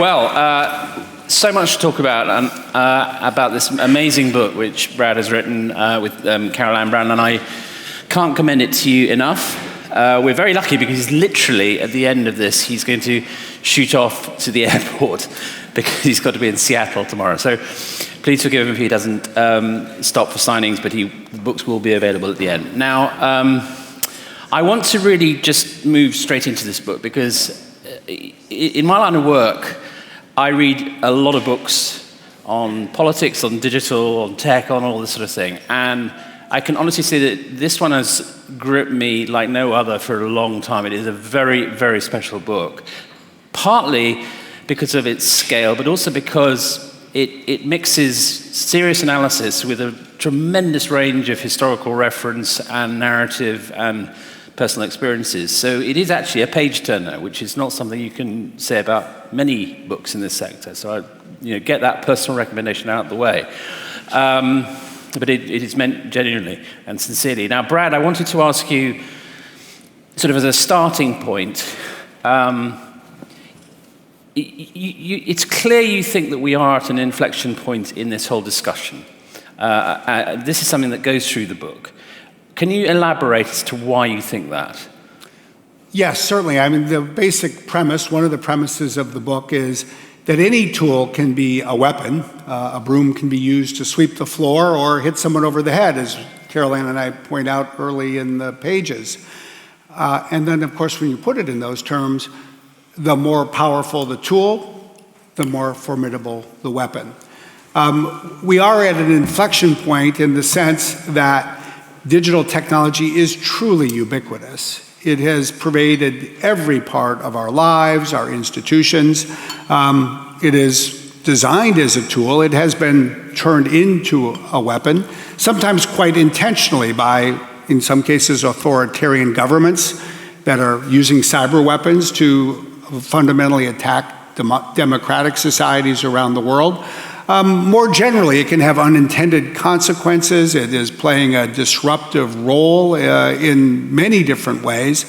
So much to talk about this amazing book which Brad has written with Caroline Brown, and I can't commend it to you enough. We're very lucky because he's literally, at the end of this, he's going to shoot off to the airport because he's got to be in Seattle tomorrow. So please forgive him if he doesn't stop for signings, but the books will be available at the end. Now, I want to really just move straight into this book because in my line of work, I read a lot of books on politics, on digital, on tech, on all this sort of thing. And I can honestly say that this one has gripped me like no other for a long time. It is a very, very special book, partly because of its scale, but also because it mixes serious analysis with a tremendous range of historical reference and narrative and personal experiences. So it is actually a page-turner, which is not something you can say about many books in this sector. So I get that personal recommendation out of the way. But it is meant genuinely and sincerely. Now, Brad, I wanted to ask you, sort of as a starting point, it's clear you think that we are at an inflection point in this whole discussion. This is something that goes through the book. Can you elaborate as to why you think that? Yes, certainly. I mean, the basic premise, one of the premises of the book is that any tool can be a weapon. A broom can be used to sweep the floor or hit someone over the head, as Caroline and I point out early in the pages. And then, of course, when you put it in those terms, the more powerful the tool, the more formidable the weapon. We are at an inflection point in the sense that digital technology is truly ubiquitous. It has pervaded every part of our lives, our institutions. It is designed as a tool. It has been turned into a weapon, sometimes quite intentionally by, in some cases, authoritarian governments that are using cyber weapons to fundamentally attack democratic societies around the world. More generally, it can have unintended consequences. It is playing a disruptive role in many different ways.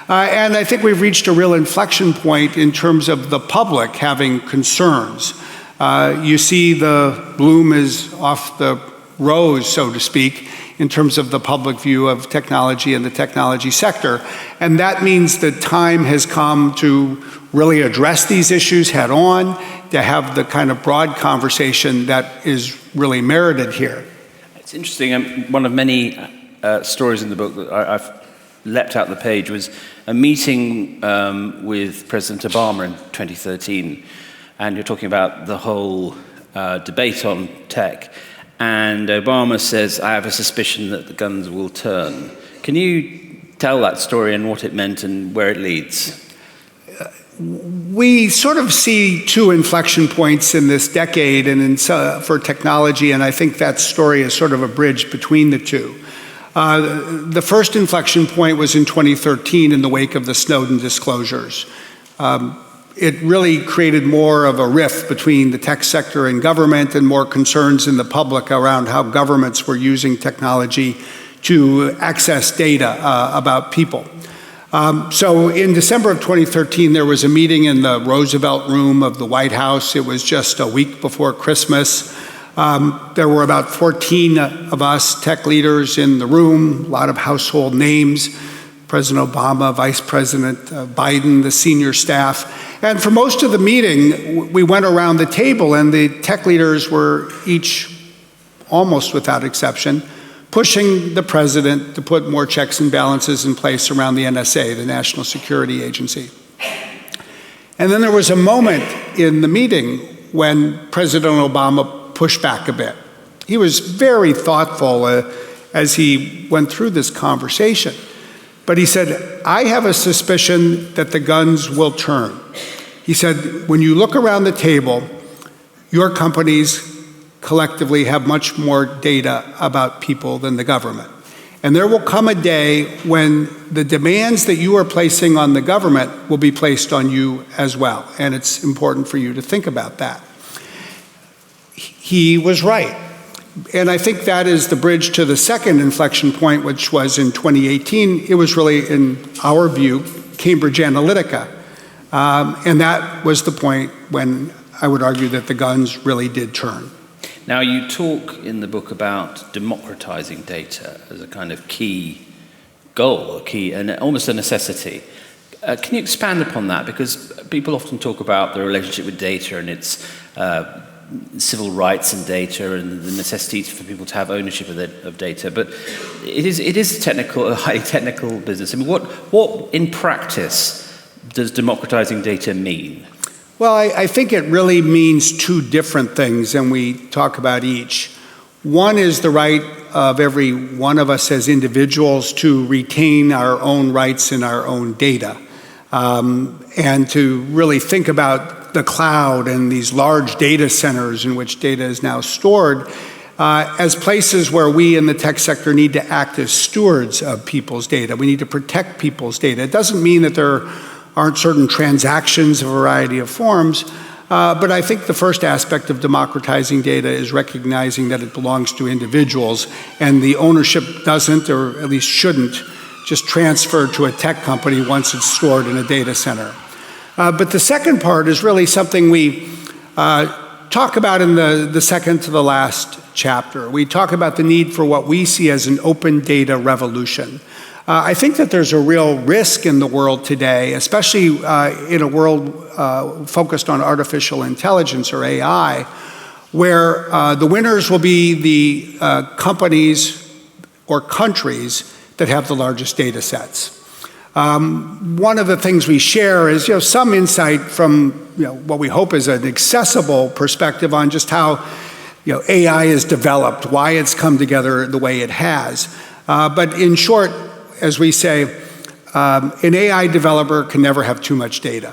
And I think we've reached a real inflection point in terms of the public having concerns. You see the bloom is off the rose, so to speak, in terms of the public view of technology and the technology sector. And that means that time has come to really address these issues head on, to have the kind of broad conversation that is really merited here. It's interesting. One of many stories in the book that I've leapt out the page was a meeting with President Obama in 2013. And you're talking about the whole debate on tech. And Obama says, I have a suspicion that the guns will turn. Can you tell that story and what it meant and where it leads? We sort of see two inflection points in this decade and for technology, and I think that story is sort of a bridge between the two. The first inflection point was in 2013 in the wake of the Snowden disclosures. It really created more of a rift between the tech sector and government and more concerns in the public around how governments were using technology to access data about people. So in December of 2013, there was a meeting in the Roosevelt Room of the White House. It was just a week before Christmas. There were about 14 of us tech leaders in the room, a lot of household names, President Obama, Vice President Biden, the senior staff. And for most of the meeting, we went around the table and the tech leaders were each, almost without exception, pushing the president to put more checks and balances in place around the NSA, the National Security Agency. And then there was a moment in the meeting when President Obama pushed back a bit. He was very thoughtful as he went through this conversation. But he said, I have a suspicion that the guns will turn. He said, when you look around the table, your companies collectively have much more data about people than the government. And there will come a day when the demands that you are placing on the government will be placed on you as well. And it's important for you to think about that. He was right. And I think that is the bridge to the second inflection point, which was in 2018. It was really, in our view, Cambridge Analytica. And that was the point when I would argue that the guns really did turn. Now, you talk in the book about democratizing data as a kind of key goal, and almost a necessity. Can you expand upon that? Because people often talk about the relationship with data and its civil rights and data and the necessity for people to have ownership of data. But it is a highly technical business. I mean, what in practice does democratizing data mean? Well, I think it really means two different things, and we talk about each. One is the right of every one of us as individuals to retain our own rights in our own data, and to really think about the cloud and these large data centers in which data is now stored as places where we in the tech sector need to act as stewards of people's data. We need to protect people's data. It doesn't mean that there aren't certain transactions of a variety of forms, but I think the first aspect of democratizing data is recognizing that it belongs to individuals, and the ownership doesn't, or at least shouldn't, just transfer to a tech company once it's stored in a data center. But the second part is really something we talk about in the second to the last chapter. We talk about the need for what we see as an open data revolution. I think that there's a real risk in the world today, especially in a world focused on artificial intelligence or AI, where the winners will be the companies or countries that have the largest data sets. One of the things we share is some insight from what we hope is an accessible perspective on just how AI is developed, why it's come together the way it has. But in short, as we say, an AI developer can never have too much data.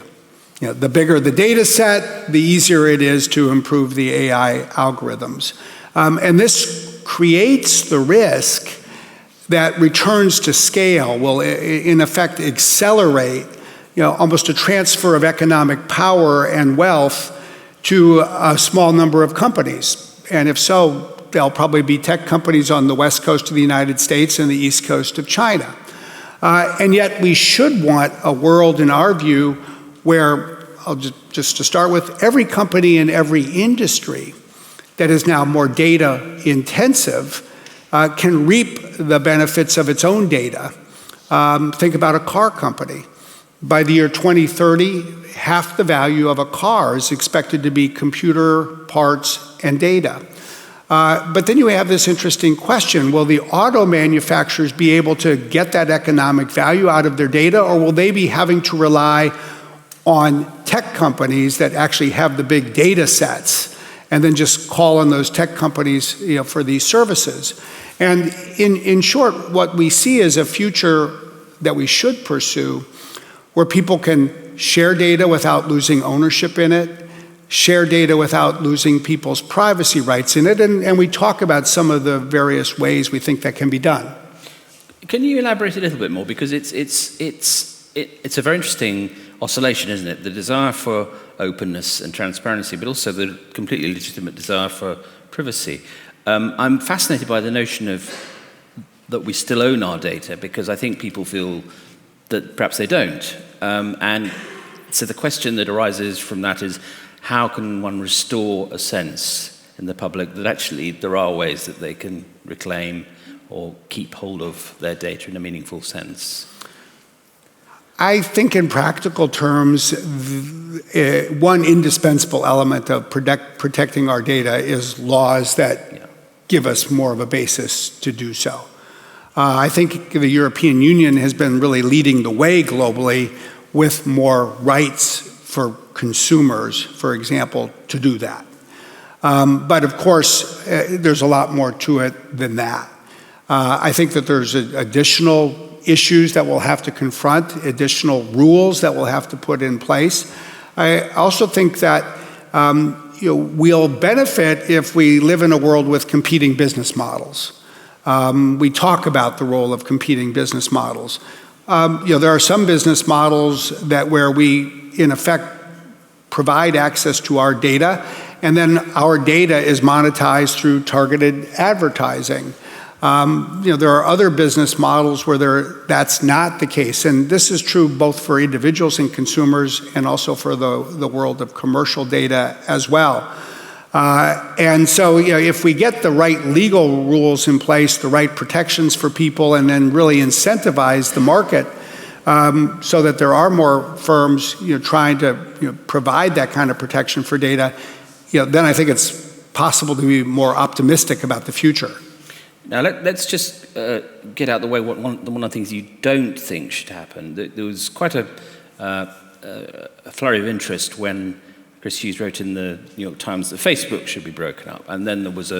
The bigger the data set, the easier it is to improve the AI algorithms. And this creates the risk that returns to scale will, in effect, accelerate almost a transfer of economic power and wealth to a small number of companies. And if so, there'll probably be tech companies on the west coast of the United States and the east coast of China. And yet we should want a world, in our view, where, just to start with, every company in every industry that is now more data intensive can reap the benefits of its own data. Think about a car company. By the year 2030, half the value of a car is expected to be computer parts and data. But then you have this interesting question: will the auto manufacturers be able to get that economic value out of their data, or will they be having to rely on tech companies that actually have the big data sets and then just call on those tech companies for these services? And in short, what we see is a future that we should pursue where people can share data without losing ownership in it, share data without losing people's privacy rights in it, and we talk about some of the various ways we think that can be done. Can you elaborate a little bit more? Because it's a very interesting oscillation, isn't it? The desire for openness and transparency, but also the completely legitimate desire for privacy. I'm fascinated by the notion that we still own our data, because I think people feel that perhaps they don't. And so the question that arises from that is, how can one restore a sense in the public that actually there are ways that they can reclaim or keep hold of their data in a meaningful sense? I think in practical terms, one indispensable element of protecting our data is laws that give us more of a basis to do so. I think the European Union has been really leading the way globally with more rights for consumers, for example, to do that. But of course, there's a lot more to it than that. I think that there's additional issues that we'll have to confront, additional rules that we'll have to put in place. I also think that we'll benefit if we live in a world with competing business models. We talk about the role of competing business models. There are some business models where we, in effect, provide access to our data, and then our data is monetized through targeted advertising. There are other business models where that's not the case. And this is true both for individuals and consumers and also for the world of commercial data as well. And so if we get the right legal rules in place, the right protections for people, and then really incentivize the market so that there are more firms trying to provide that kind of protection for data, then I think it's possible to be more optimistic about the future. Now, let's just get out of the way one of the things you don't think should happen. There was quite a flurry of interest when Chris Hughes wrote in the New York Times that Facebook should be broken up. And then there was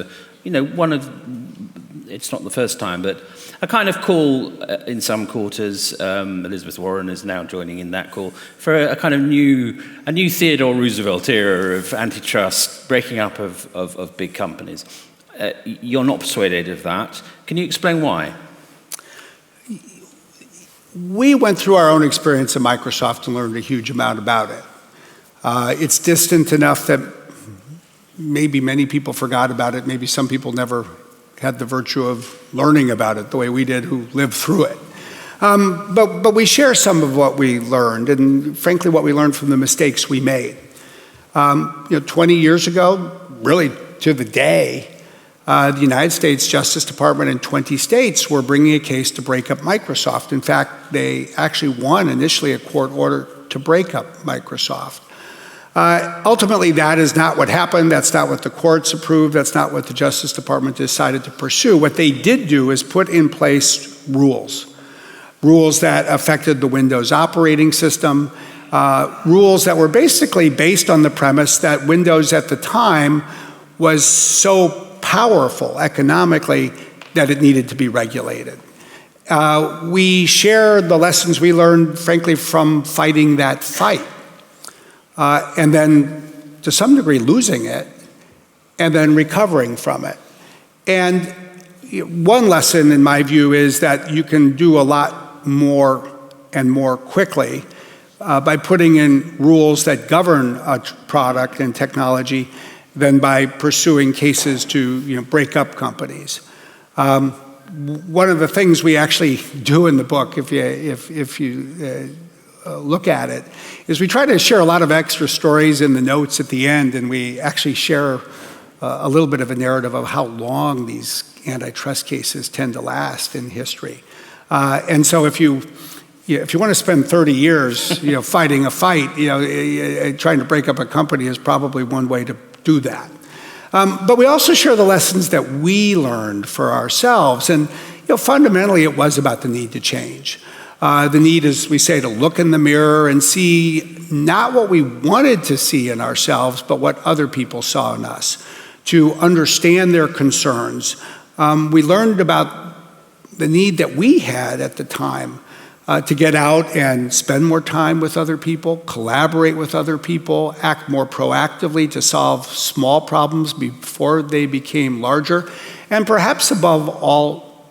it's not the first time, but a kind of call in some quarters, Elizabeth Warren is now joining in that call, for a kind of new Theodore Roosevelt era of antitrust, breaking up of big companies. You're not persuaded of that. Can you explain why? We went through our own experience at Microsoft and learned a huge amount about it. It's distant enough that maybe many people forgot about it. Maybe some people never had the virtue of learning about it the way we did who lived through it. But we share some of what we learned, and frankly what we learned from the mistakes we made. 20 years ago, really to the day, the United States Justice Department and 20 states were bringing a case to break up Microsoft. In fact, they actually won initially a court order to break up Microsoft. Ultimately, that is not what happened. That's not what the courts approved. That's not what the Justice Department decided to pursue. What they did do is put in place rules that affected the Windows operating system, rules that were basically based on the premise that Windows at the time was so powerful economically that it needed to be regulated. We share the lessons we learned, frankly, from fighting that fight. And then, to some degree, losing it, and then recovering from it. And one lesson, in my view, is that you can do a lot more and more quickly by putting in rules that govern a product and technology than by pursuing cases to break up companies. One of the things we actually do in the book, if you look at it, is we try to share a lot of extra stories in the notes at the end, and we actually share a little bit of a narrative of how long these antitrust cases tend to last in history. And so if you want to spend 30 years fighting a fight, trying to break up a company is probably one way to do that. But we also share the lessons that we learned for ourselves, and fundamentally it was about the need to change. The need, as we say, to look in the mirror and see not what we wanted to see in ourselves, but what other people saw in us, to understand their concerns. We learned about the need that we had at the time to get out and spend more time with other people, collaborate with other people, act more proactively to solve small problems before they became larger, and perhaps above all,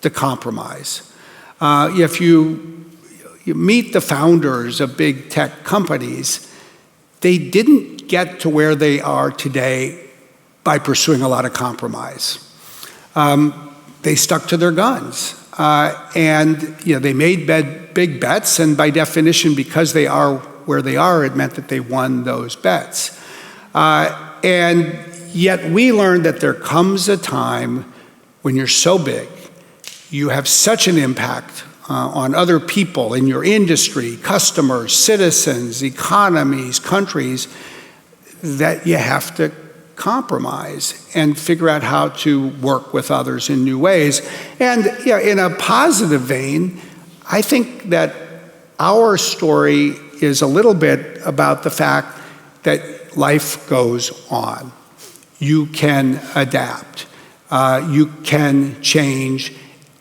to compromise. If you meet the founders of big tech companies, they didn't get to where they are today by pursuing a lot of compromise. They stuck to their guns, and they made big bets, and by definition, because they are where they are, it meant that they won those bets. And yet we learned that there comes a time when you're so big, you have such an impact on other people in your industry, customers, citizens, economies, countries, that you have to compromise and figure out how to work with others in new ways. And in a positive vein, I think that our story is a little bit about the fact that life goes on. You can adapt, you can change,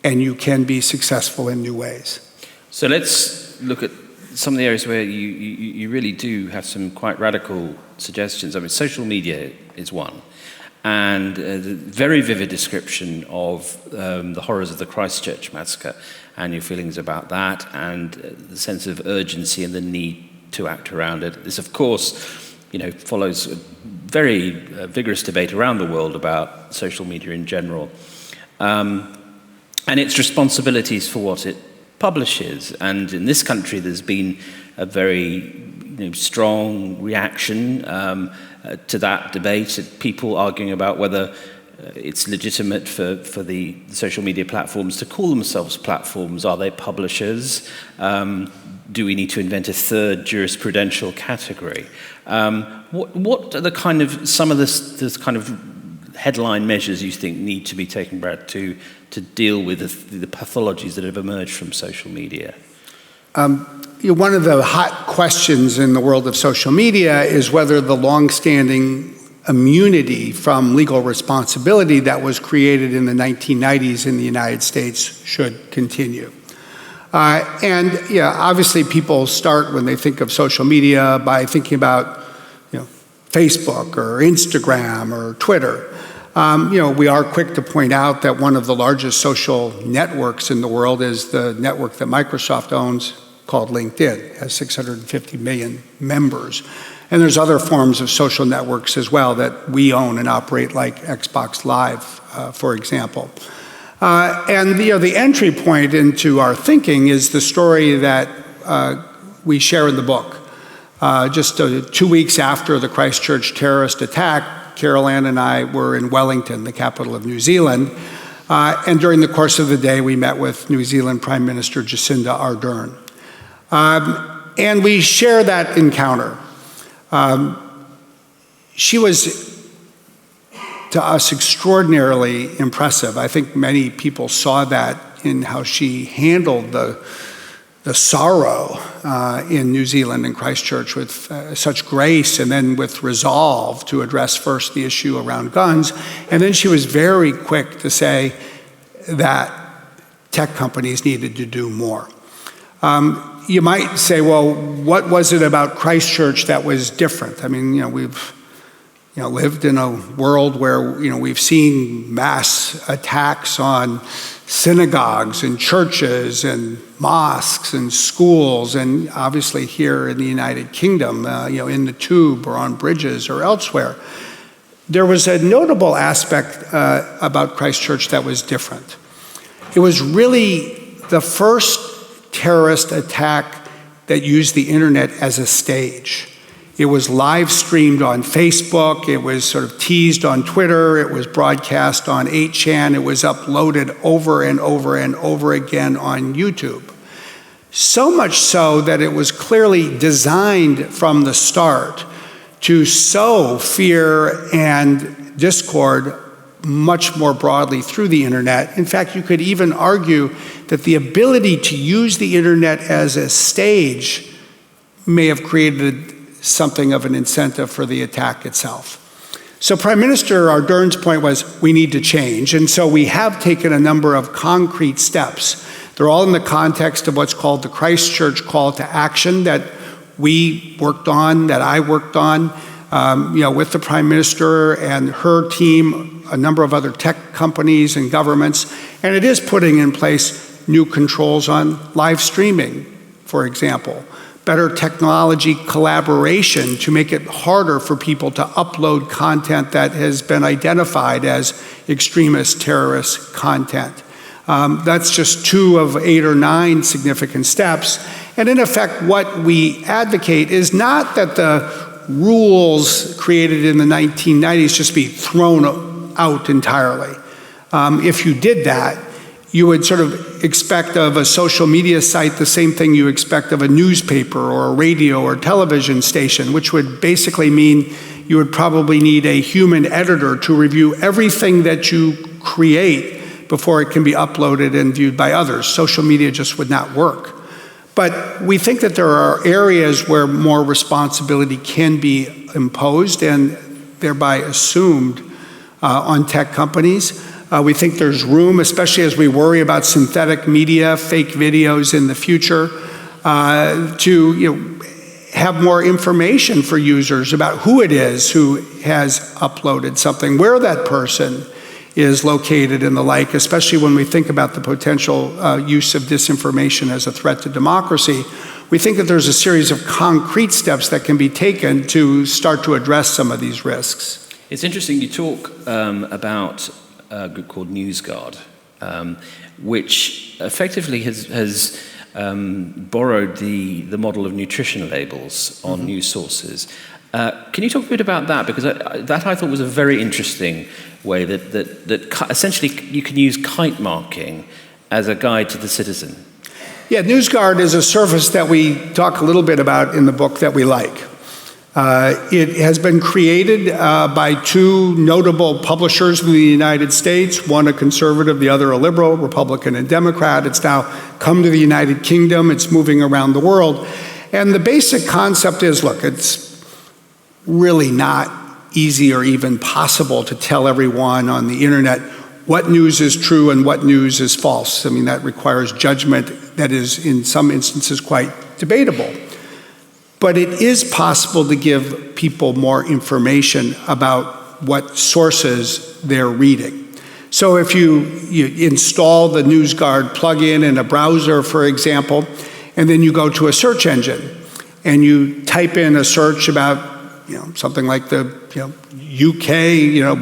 and you can be successful in new ways. So let's look at some of the areas where you really do have some quite radical suggestions. I mean, social media is one. And the very vivid description of the horrors of the Christchurch massacre and your feelings about that and the sense of urgency and the need to act around it. This, of course, follows a very vigorous debate around the world about social media in general. and its responsibilities for what it publishes. And in this country, there's been a very strong reaction to that debate, people arguing about whether it's legitimate for the social media platforms to call themselves platforms. Are they publishers? Do we need to invent a third jurisprudential category? What are the kind of some of this kind of headline measures you think need to be taken, Brad, to deal with the pathologies that have emerged from social media? One of the hot questions in the world of social media is whether the longstanding immunity from legal responsibility that was created in the 1990s in the United States should continue. Obviously people start when they think of social media by thinking about Facebook or Instagram or Twitter. We are quick to point out that one of the largest social networks in the world is the network that Microsoft owns called LinkedIn. It has 650 million members. And there's other forms of social networks as well that we own and operate, like Xbox Live, for example. The entry point into our thinking is the story that we share in the book. Just 2 weeks after the Christchurch terrorist attack, Carol Ann and I were in Wellington, the capital of New Zealand. And during the course of the day, we met with New Zealand Prime Minister Jacinda Ardern. And we share that encounter. She was, to us, extraordinarily impressive. I think many people saw that in how she handled the sorrow in New Zealand and Christchurch with such grace, and then with resolve to address first the issue around guns. And then she was very quick to say that tech companies needed to do more. You might say, well, what was it about Christchurch that was different? I mean, we've lived in a world where we've seen mass attacks on synagogues and churches and mosques and schools, and obviously here in the United Kingdom, in the tube or on bridges or elsewhere. There was a notable aspect about Christchurch that was different. It was really the first terrorist attack that used the internet as a stage. It was live streamed on Facebook, it was sort of teased on Twitter, it was broadcast on 8chan, it was uploaded over and over and over again on YouTube. So much so that it was clearly designed from the start to sow fear and discord much more broadly through the internet. In fact, you could even argue that the ability to use the internet as a stage may have created something of an incentive for the attack itself. So Prime Minister Ardern's point was, we need to change. And so we have taken a number of concrete steps. They're all in the context of what's called the Christchurch Call to Action that we worked on, that I worked on, with the Prime Minister and her team, a number of other tech companies and governments. And it is putting in place new controls on live streaming, for example. Better technology collaboration to make it harder for people to upload content that has been identified as extremist terrorist content. That's just 2 of 8 or 9 significant steps. And in effect, what we advocate is not that the rules created in the 1990s just be thrown out entirely. If you did that, you would sort of expect of a social media site the same thing you expect of a newspaper or a radio or television station, which would basically mean you would probably need a human editor to review everything that you create before it can be uploaded and viewed by others. Social media just would not work. But we think that there are areas where more responsibility can be imposed and thereby assumed on tech companies. We think there's room, especially as we worry about synthetic media, fake videos in the future, to have more information for users about who it is who has uploaded something, where that person is located and the like, especially when we think about the potential use of disinformation as a threat to democracy. We think that there's a series of concrete steps that can be taken to start to address some of these risks. It's interesting you talk about a group called NewsGuard, which effectively has borrowed the model of nutrition labels on news sources. Can you talk a bit about that? Because that I thought was a very interesting way that essentially you can use kite marking as a guide to the citizen. Yeah, NewsGuard is a service that we talk a little bit about in the book that we like. It has been created by two notable publishers in the United States, one a conservative, the other a liberal, Republican and Democrat. It's now come to the United Kingdom. It's moving around the world. And the basic concept is, look, it's really not easy or even possible to tell everyone on the internet what news is true and what news is false. I mean, that requires judgment that is, in some instances, quite debatable. But it is possible to give people more information about what sources they're reading. So if you install the NewsGuard plugin in a browser, for example, and then you go to a search engine and you type in a search about something like the UK,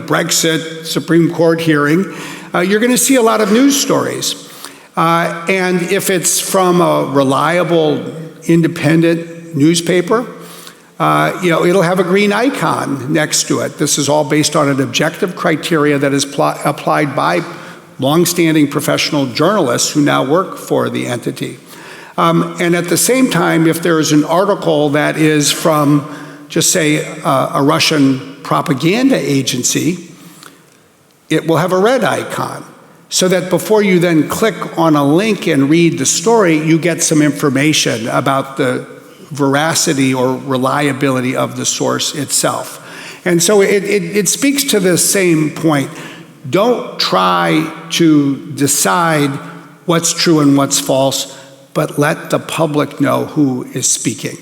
Brexit Supreme Court hearing, you're going to see a lot of news stories. And if it's from a reliable, independent newspaper, it'll have a green icon next to it. This is all based on an objective criteria that is applied by longstanding professional journalists who now work for the entity. And at the same time, if there is an article that is from, just say, a Russian propaganda agency, it will have a red icon, so that before you then click on a link and read the story, you get some information about the veracity or reliability of the source itself. And so it speaks to the same point. Don't try to decide what's true and what's false, but let the public know who is speaking.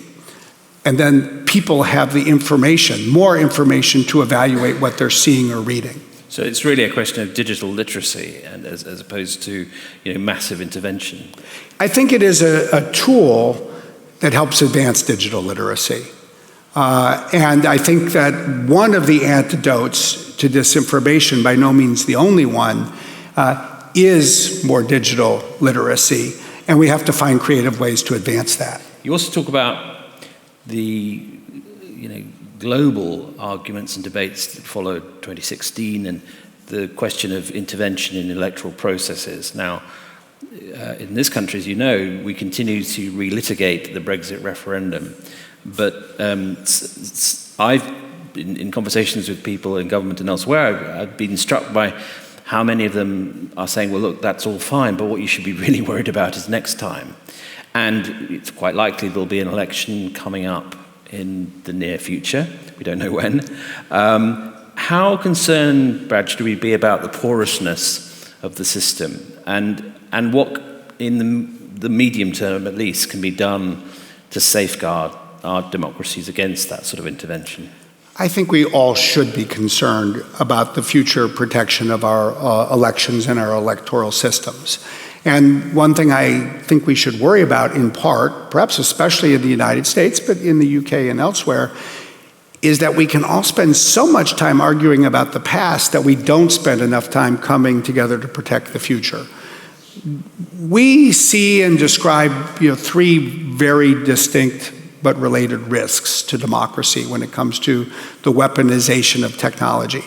And then people have the information, more information to evaluate what they're seeing or reading. So it's really a question of digital literacy, and as opposed to massive intervention. I think it is a tool that helps advance digital literacy. And I think that one of the antidotes to disinformation, by no means the only one, is more digital literacy. And we have to find creative ways to advance that. You also talk about the global arguments and debates that followed 2016 and the question of intervention in electoral processes. Now, in this country, as you know, we continue to relitigate the Brexit referendum. But I've, in conversations with people in government and elsewhere, I've been struck by how many of them are saying, well, look, that's all fine, but what you should be really worried about is next time. And it's quite likely there'll be an election coming up in the near future. We don't know when. How concerned, Brad, should we be about the porousness of the system? And what, in the medium term at least, can be done to safeguard our democracies against that sort of intervention? I think we all should be concerned about the future protection of our elections and our electoral systems. And one thing I think we should worry about, in part, perhaps especially in the United States, but in the UK and elsewhere, is that we can all spend so much time arguing about the past that we don't spend enough time coming together to protect the future. We see and describe three very distinct but related risks to democracy when it comes to the weaponization of technology.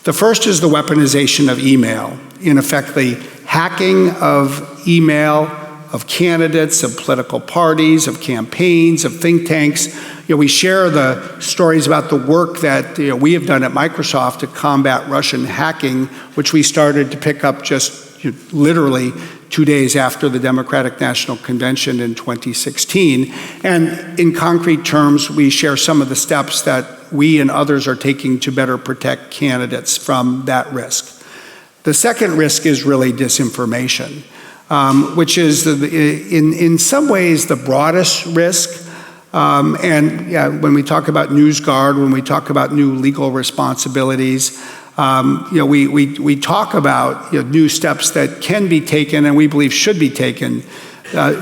The first is the weaponization of email, in effect the hacking of email, of candidates, of political parties, of campaigns, of think tanks. We share the stories about the work that we have done at Microsoft to combat Russian hacking, which we started to pick up just literally 2 days after the Democratic National Convention in 2016. And in concrete terms, we share some of the steps that we and others are taking to better protect candidates from that risk. The second risk is really disinformation, which is in some ways the broadest risk. When we talk about NewsGuard, when we talk about new legal responsibilities, we talk about new steps that can be taken and we believe should be taken,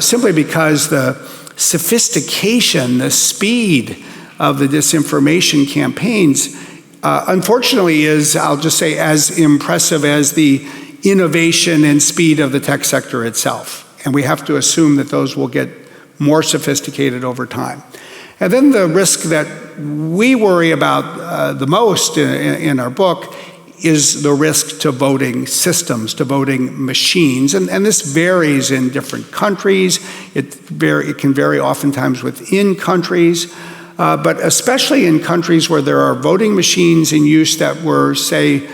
simply because the sophistication, the speed of the disinformation campaigns unfortunately is, I'll just say, as impressive as the innovation and speed of the tech sector itself. And we have to assume that those will get more sophisticated over time. And then the risk that we worry about the most in our book is the risk to voting systems, to voting machines. And this varies in different countries. It can vary oftentimes within countries, but especially in countries where there are voting machines in use that were, say,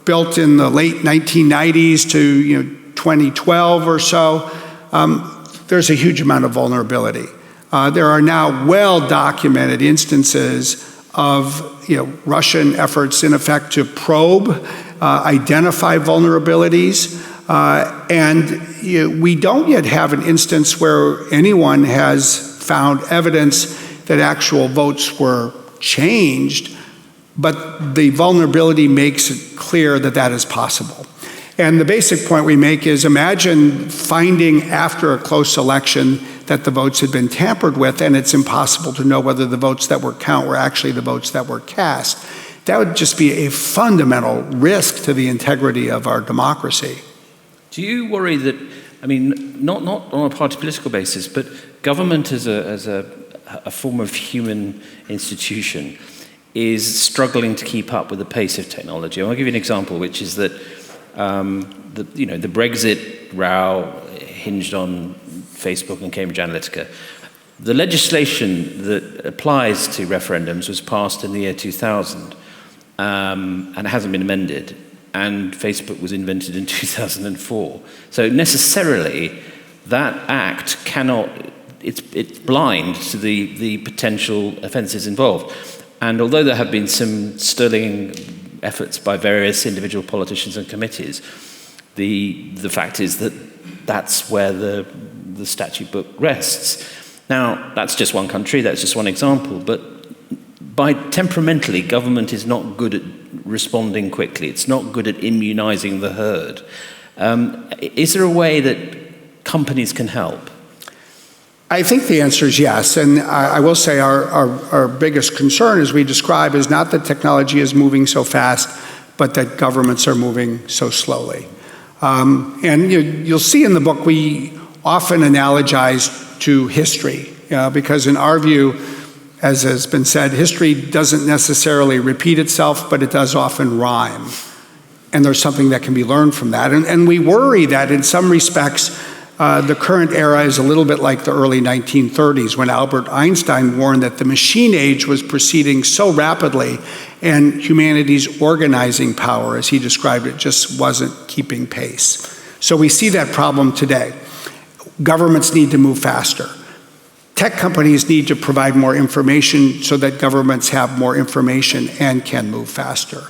built in the late 1990s to 2012 or so, there's a huge amount of vulnerability. There are now well-documented instances of Russian efforts, in effect, to probe, identify vulnerabilities, and we don't yet have an instance where anyone has found evidence that actual votes were changed, but the vulnerability makes it clear that that is possible. And the basic point we make is, imagine finding after a close election that the votes had been tampered with, and it's impossible to know whether the votes that were counted were actually the votes that were cast. That would just be a fundamental risk to the integrity of our democracy. Do you worry that, not on a party political basis, but government as a form of human institution is struggling to keep up with the pace of technology? I'll give you an example, which is that the Brexit row hinged on Facebook and Cambridge Analytica. The legislation that applies to referendums was passed in the year 2000, and it hasn't been amended. And Facebook was invented in 2004. So necessarily, that act it's blind to the potential offences involved. And although there have been some sterling efforts by various individual politicians and committees, the fact is that that's where the statute book rests. Now, that's just one country, that's just one example, but temperamentally, government is not good at responding quickly. It's not good at immunizing the herd. Is there a way that companies can help? I think the answer is yes, and I will say our biggest concern, as we describe, is not that technology is moving so fast, but that governments are moving so slowly. And you'll see in the book we often analogize to history, because in our view, as has been said, history doesn't necessarily repeat itself, but it does often rhyme. And there's something that can be learned from that. And we worry that in some respects, the current era is a little bit like the early 1930s, when Albert Einstein warned that the machine age was proceeding so rapidly and humanity's organizing power, as he described it, just wasn't keeping pace. So we see that problem today. Governments need to move faster. Tech companies need to provide more information so that governments have more information and can move faster.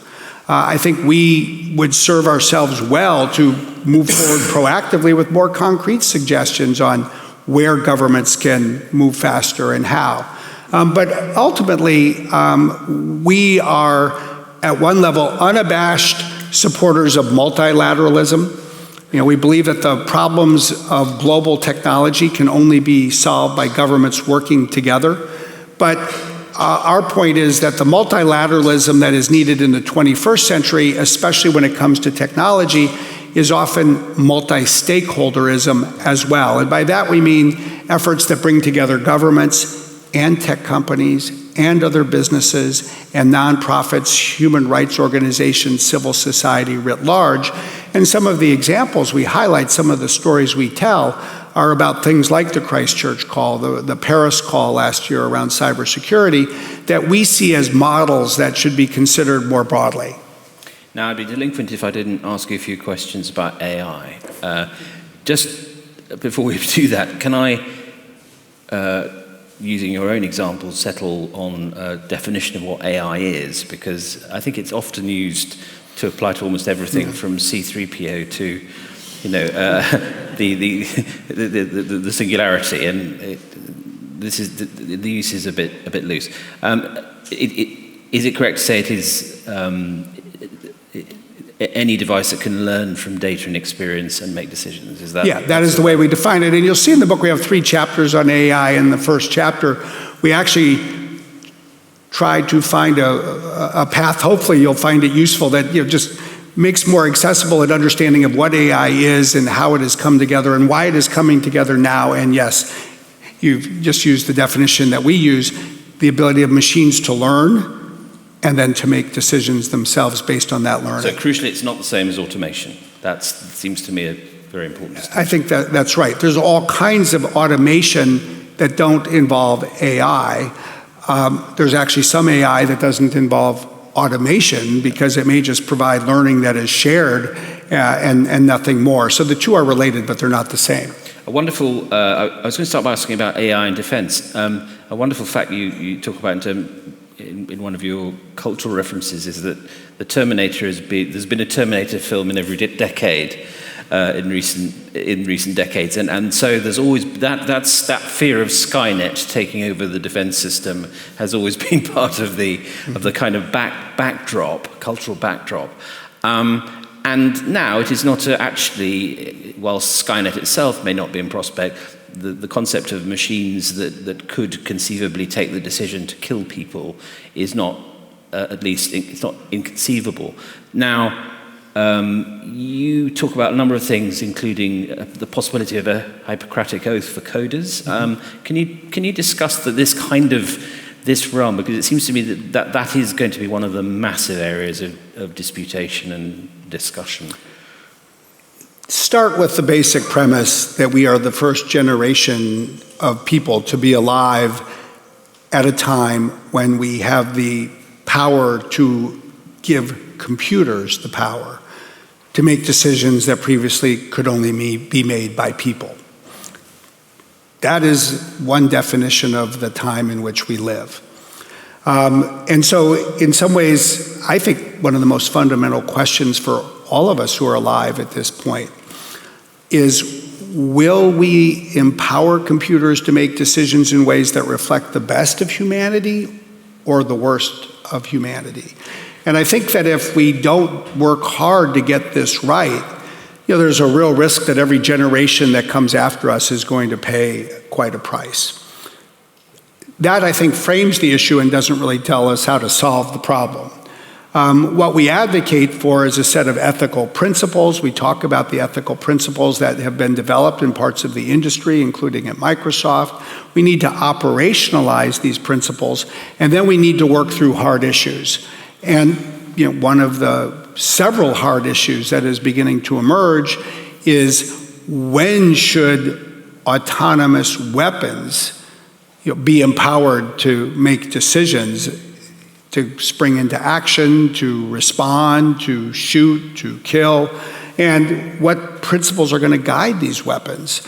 I think we would serve ourselves well to move forward proactively with more concrete suggestions on where governments can move faster and how. But ultimately, we are, at one level, unabashed supporters of multilateralism. We believe that the problems of global technology can only be solved by governments working together. But our point is that the multilateralism that is needed in the 21st century, especially when it comes to technology, is often multi-stakeholderism as well. And by that we mean efforts that bring together governments and tech companies and other businesses and nonprofits, human rights organizations, civil society writ large. And some of the examples we highlight, some of the stories we tell, are about things like the Christchurch call, the Paris call last year around cybersecurity, that we see as models that should be considered more broadly. Now, I'd be delinquent if I didn't ask you a few questions about AI. Just before we do that, can I, using your own example, settle on a definition of what AI is? Because I think it's often used to apply to almost everything from C-3PO to, the singularity, and the use is a bit loose. Is it correct to say it is any device that can learn from data and experience and make decisions? Is that? Yeah, that is the way we define it. And you'll see in the book we have 3 chapters on AI. In the first chapter, we actually try to find a path. Hopefully you'll find it useful that just makes more accessible an understanding of what AI is and how it has come together and why it is coming together now. And yes, you've just used the definition that we use, the ability of machines to learn and then to make decisions themselves based on that learning. So crucially, it's not the same as automation. That seems to me a very important distinction. I think that's right. There's all kinds of automation that don't involve AI. There's actually some AI that doesn't involve automation because it may just provide learning that is shared and nothing more. So the two are related, but they're not the same. A wonderful, I was going to start by asking about AI and defense. A wonderful fact you talk about in one of your cultural references is that the Terminator there's been a Terminator film in every decade in recent decades, and so there's always that fear of Skynet taking over the defense system has always been part of the kind of cultural backdrop. And now it is not actually, whilst Skynet itself may not be in prospect, the concept of machines that could conceivably take the decision to kill people is not, at least it's not inconceivable. Now, you talk about a number of things, including the possibility of a Hippocratic oath for coders. Can you discuss this realm? Because it seems to me that is going to be one of the massive areas of disputation and discussion. Start with the basic premise that we are the first generation of people to be alive at a time when we have the power to give computers the power to make decisions that previously could only be made by people. That is one definition of the time in which we live. And so in some ways, I think one of the most fundamental questions for all of us who are alive at this point is, will we empower computers to make decisions in ways that reflect the best of humanity or the worst of humanity? And I think that if we don't work hard to get this right, there's a real risk that every generation that comes after us is going to pay quite a price. That, I think, frames the issue and doesn't really tell us how to solve the problem. What we advocate for is a set of ethical principles. We talk about the ethical principles that have been developed in parts of the industry, including at Microsoft. We need to operationalize these principles, and then we need to work through hard issues. And one of the several hard issues that is beginning to emerge is, when should autonomous weapons be empowered to make decisions, to spring into action, to respond, to shoot, to kill, and what principles are going to guide these weapons.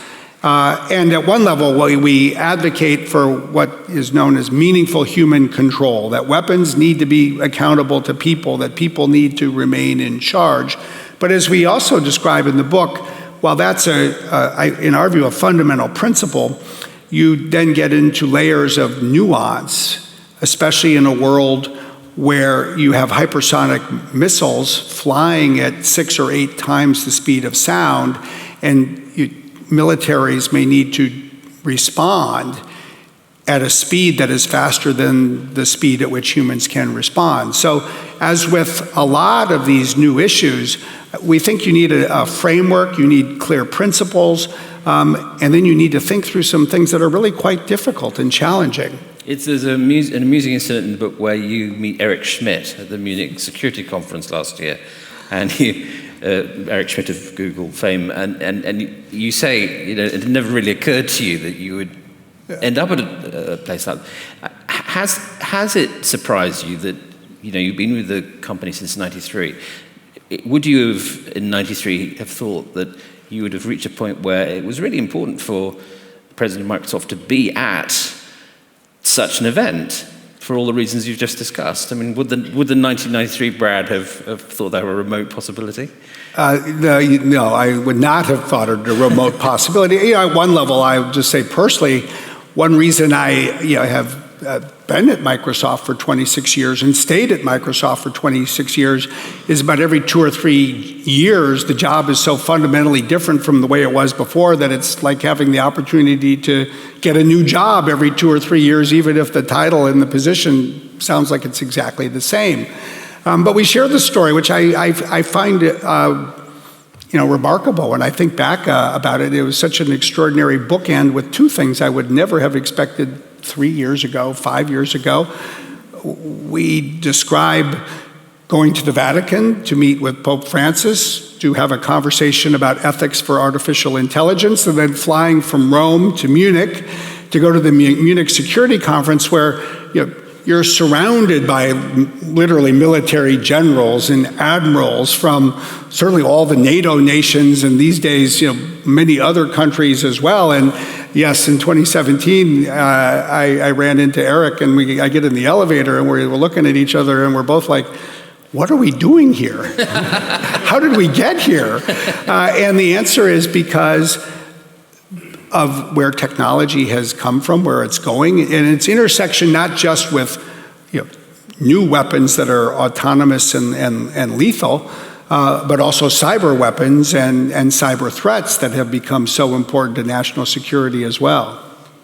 And at one level, we advocate for what is known as meaningful human control, that weapons need to be accountable to people, that people need to remain in charge. But as we also describe in the book, while that's, in our view, a fundamental principle, you then get into layers of nuance, especially in a world where you have hypersonic missiles flying at 6 or 8 times the speed of sound, and militaries may need to respond at a speed that is faster than the speed at which humans can respond. So, as with a lot of these new issues, we think you need a framework, you need clear principles, and then you need to think through some things that are really quite difficult and challenging. There's an amusing incident in the book where you meet Eric Schmidt at the Munich Security Conference last year, and Eric Schmidt of Google fame, and you say, it never really occurred to you that you would end up at a place like that. Has it surprised you that, you've been with the company since '93? Would you have, in '93, have thought that you would have reached a point where it was really important for the president of Microsoft to be at such an event, for all the reasons you've just discussed? I mean, would the 1993 Brad have thought that were a remote possibility? No, I would not have thought it a remote possibility. At one level, I would just say personally, one reason I have been at Microsoft for 26 years and stayed at Microsoft for 26 years is about every 2 or 3 years, the job is so fundamentally different from the way it was before that it's like having the opportunity to get a new job every 2 or 3 years, even if the title and the position sounds like it's exactly the same. But we share the story, which I find remarkable. When I think back about it, it was such an extraordinary bookend with two things I would never have expected 3 years ago, 5 years ago. We describe going to the Vatican to meet with Pope Francis, to have a conversation about ethics for artificial intelligence, and then flying from Rome to Munich to go to the Munich Security Conference, where you're surrounded by literally military generals and admirals from certainly all the NATO nations, and these days, many other countries as well. And yes, in 2017, I ran into Eric, and I get in the elevator, and we're looking at each other, and we're both like, what are we doing here? How did we get here? And the answer is because of where technology has come from, where it's going, and its intersection not just with new weapons that are autonomous and lethal, but also cyber weapons and cyber threats that have become so important to national security as well.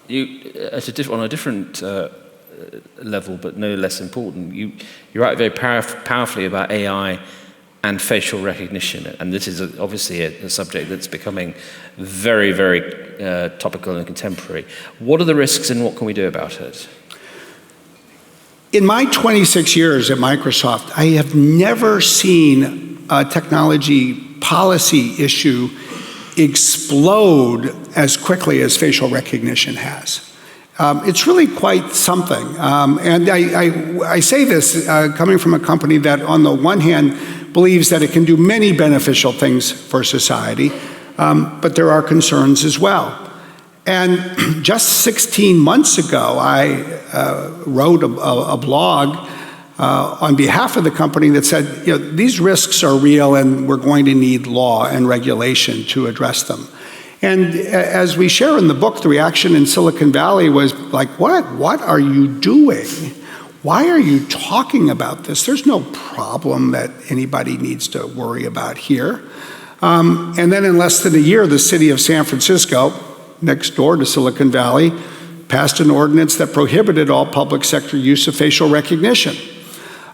On a different level, but no less important, you write very powerfully about AI and facial recognition, and this is obviously a subject that's becoming very, very topical and contemporary. What are the risks, and what can we do about it? In my 26 years at Microsoft, I have never seen a technology policy issue explode as quickly as facial recognition has. It's really quite something. And I say this coming from a company that, on the one hand, believes that it can do many beneficial things for society, but there are concerns as well. And just 16 months ago, I wrote a blog on behalf of the company that said, these risks are real and we're going to need law and regulation to address them. And as we share in the book, the reaction in Silicon Valley was like, what are you doing? Why are you talking about this? There's no problem that anybody needs to worry about here. And then in less than a year, the city of San Francisco, next door to Silicon Valley, passed an ordinance that prohibited all public sector use of facial recognition.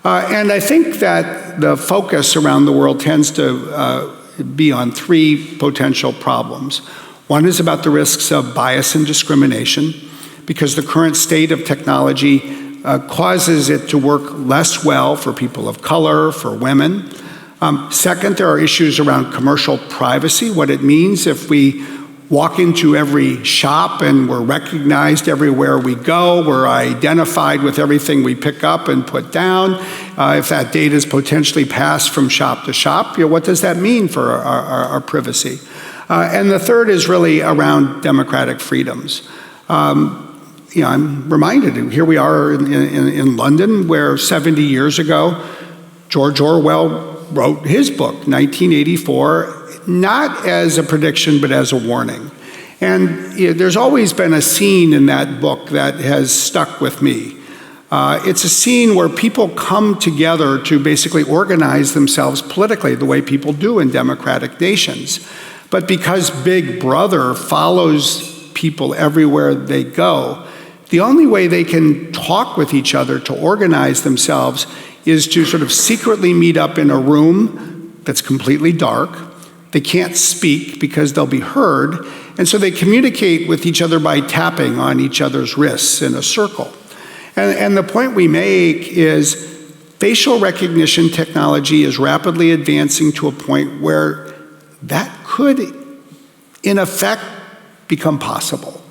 And I think that the focus around the world tends to be on three potential problems. One is about the risks of bias and discrimination, because the current state of technology causes it to work less well for people of color, for women. Second, there are issues around commercial privacy, what it means if we walk into every shop and we're recognized everywhere we go, we're identified with everything we pick up and put down. If that data is potentially passed from shop to shop, what does that mean for our privacy? And the third is really around democratic freedoms. I'm reminded, here we are in London, where 70 years ago, George Orwell wrote his book, 1984, not as a prediction, but as a warning. And there's always been a scene in that book that has stuck with me. It's a scene where people come together to basically organize themselves politically, the way people do in democratic nations. But because Big Brother follows people everywhere they go, the only way they can talk with each other to organize themselves is to sort of secretly meet up in a room that's completely dark. They can't speak because they'll be heard, and so they communicate with each other by tapping on each other's wrists in a circle. And the point we make is facial recognition technology is rapidly advancing to a point where that could, in effect, become possible.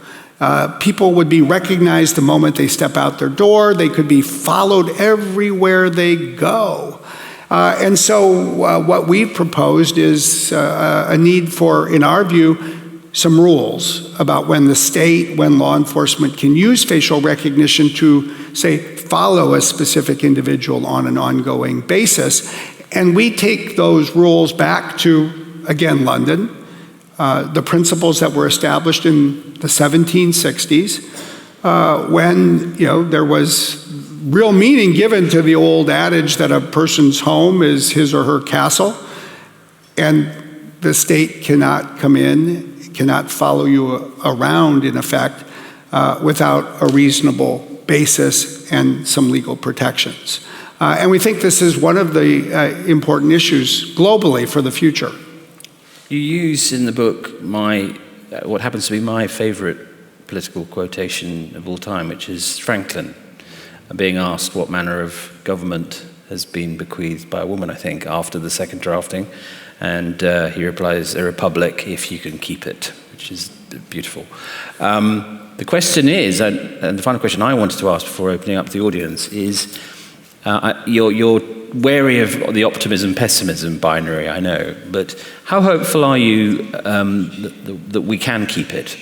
People would be recognized the moment they step out their door. They could be followed everywhere they go. And so what we've proposed is a need for, in our view, some rules about when the state, when law enforcement can use facial recognition to, say, follow a specific individual on an ongoing basis. And we take those rules back to, again, London, the principles that were established in the 1760s, when there was real meaning given to the old adage that a person's home is his or her castle, and the state cannot come in, cannot follow you around, in effect, without a reasonable basis and some legal protections. And we think this is one of the important issues globally for the future. You use in the book what happens to be my favorite political quotation of all time, which is Franklin being asked what manner of government has been bequeathed by a woman, I think, after the second drafting. And he replies, "A republic if you can keep it," which is beautiful. The question is, and the final question I wanted to ask before opening up to the audience is, you're wary of the optimism-pessimism binary, I know, but how hopeful are you that we can keep it?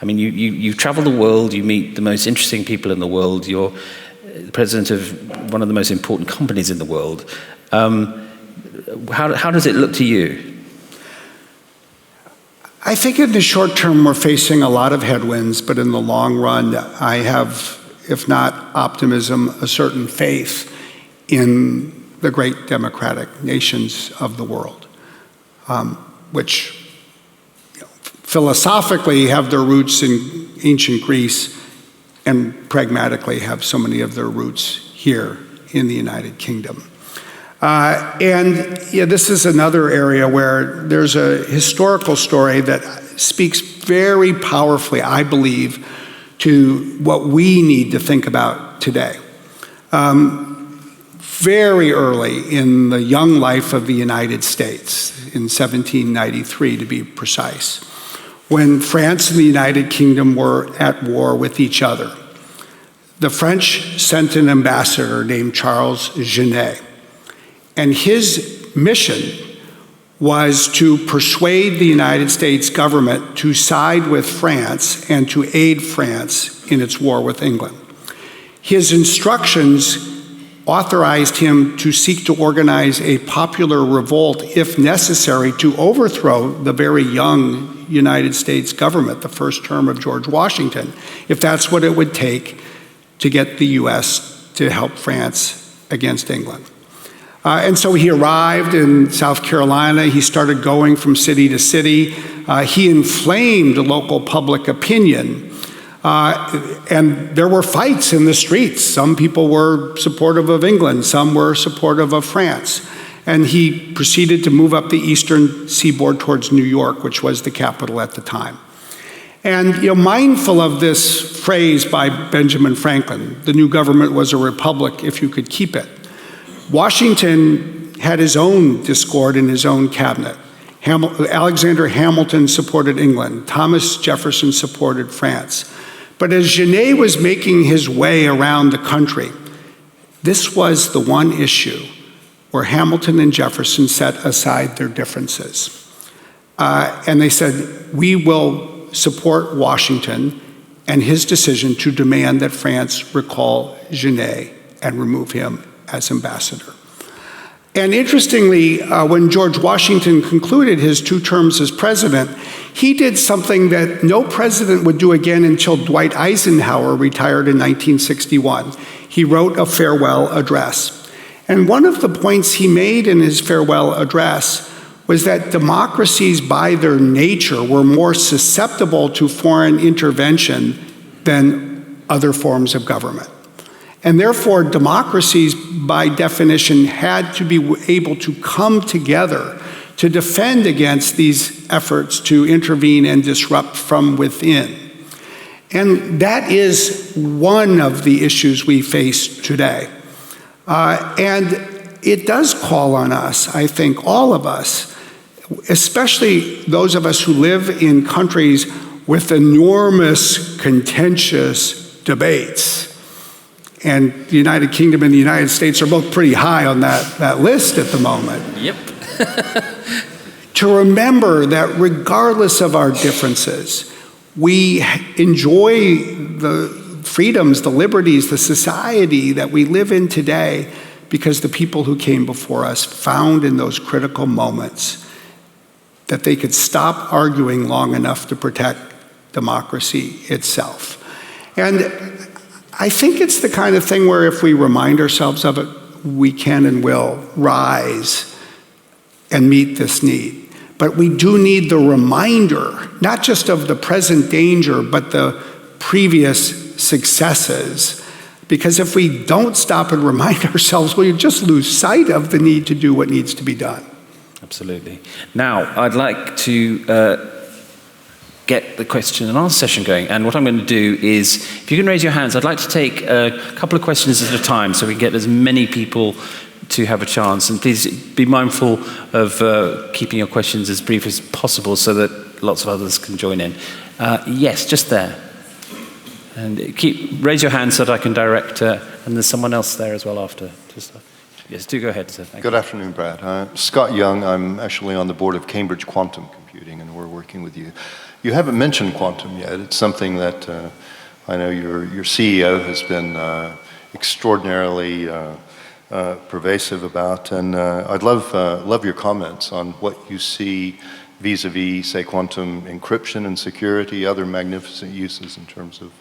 I mean, you travel the world, you meet the most interesting people in the world, you're the president of one of the most important companies in the world. How does it look to you? I think in the short term we're facing a lot of headwinds, but in the long run I have, if not optimism, a certain faith in the great democratic nations of the world, which philosophically have their roots in ancient Greece and pragmatically have so many of their roots here in the United Kingdom. This is another area where there's a historical story that speaks very powerfully, I believe, to what we need to think about today. Very early in the young life of the United States, in 1793 to be precise, when France and the United Kingdom were at war with each other, the French sent an ambassador named Charles Genet. And his mission was to persuade the United States government to side with France and to aid France in its war with England. His instructions authorized him to seek to organize a popular revolt, if necessary, to overthrow the very young United States government, the first term of George Washington, if that's what it would take to get the U.S. to help France against England. And so he arrived in South Carolina. He started going from city to city. He inflamed local public opinion. And there were fights in the streets. Some people were supportive of England. Some were supportive of France. And he proceeded to move up the eastern seaboard towards New York, which was the capital at the time. And mindful of this phrase by Benjamin Franklin, the new government was a republic if you could keep it, Washington had his own discord in his own cabinet. Alexander Hamilton supported England. Thomas Jefferson supported France. But as Genet was making his way around the country, this was the one issue where Hamilton and Jefferson set aside their differences. And they said, we will support Washington and his decision to demand that France recall Genet and remove him as ambassador. And interestingly, when George Washington concluded his 2 terms as president, he did something that no president would do again until Dwight Eisenhower retired in 1961. He wrote a farewell address. And one of the points he made in his farewell address was that democracies by their nature were more susceptible to foreign intervention than other forms of government. And therefore, democracies, by definition, had to be able to come together to defend against these efforts to intervene and disrupt from within. And that is one of the issues we face today. And it does call on us, I think, all of us, especially those of us who live in countries with enormous, contentious debates. And the United Kingdom and the United States are both pretty high on that list at the moment. Yep. To remember that regardless of our differences, we enjoy the freedoms, the liberties, the society that we live in today because the people who came before us found in those critical moments that they could stop arguing long enough to protect democracy itself. And I think it's the kind of thing where if we remind ourselves of it, we can and will rise and meet this need. But we do need the reminder, not just of the present danger, but the previous successes Because if we don't stop and remind ourselves, we'll just lose sight of the need to do what needs to be done. Absolutely. Now, I'd like to get the question and answer session going. And what I'm going to do is, if you can raise your hands, I'd like to take a couple of questions at a time so we can get as many people to have a chance. And please be mindful of keeping your questions as brief as possible so that lots of others can join in. Yes, just there. And raise your hand so that I can direct, and there's someone else there as well after. Yes, do go ahead, sir. Thank you. Good afternoon, Brad. Scott Young. I'm actually on the board of Cambridge Quantum Computing, and we're working with you. You haven't mentioned quantum yet. It's something that I know your CEO has been extraordinarily pervasive about, and I'd love your comments on what you see vis-a-vis, say, quantum encryption and security, other magnificent uses in terms of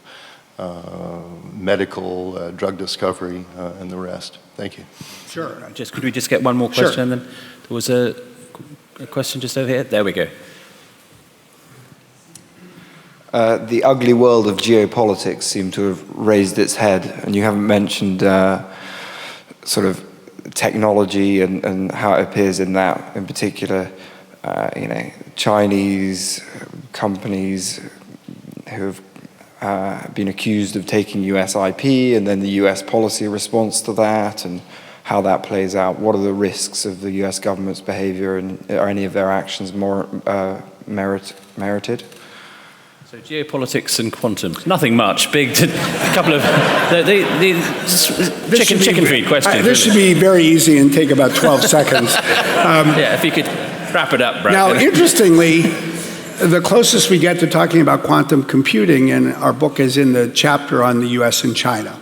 medical, drug discovery, and the rest. Thank you. Sure. Could we just get one more question? Sure. And then there was a question just over here. There we go. The ugly world of geopolitics seemed to have raised its head, and you haven't mentioned sort of technology and how it appears in that. In particular, Chinese companies who have been accused of taking US IP, and then the US policy response to that, and how that plays out. What are the risks of the US government's behavior, and are any of their actions more merited? So geopolitics and quantum, nothing much. A couple of chicken feed questions. This should be very easy and take about 12 seconds. Yeah, if you could wrap it up, Brad. Now, interestingly, the closest we get to talking about quantum computing in our book is in the chapter on the US and China.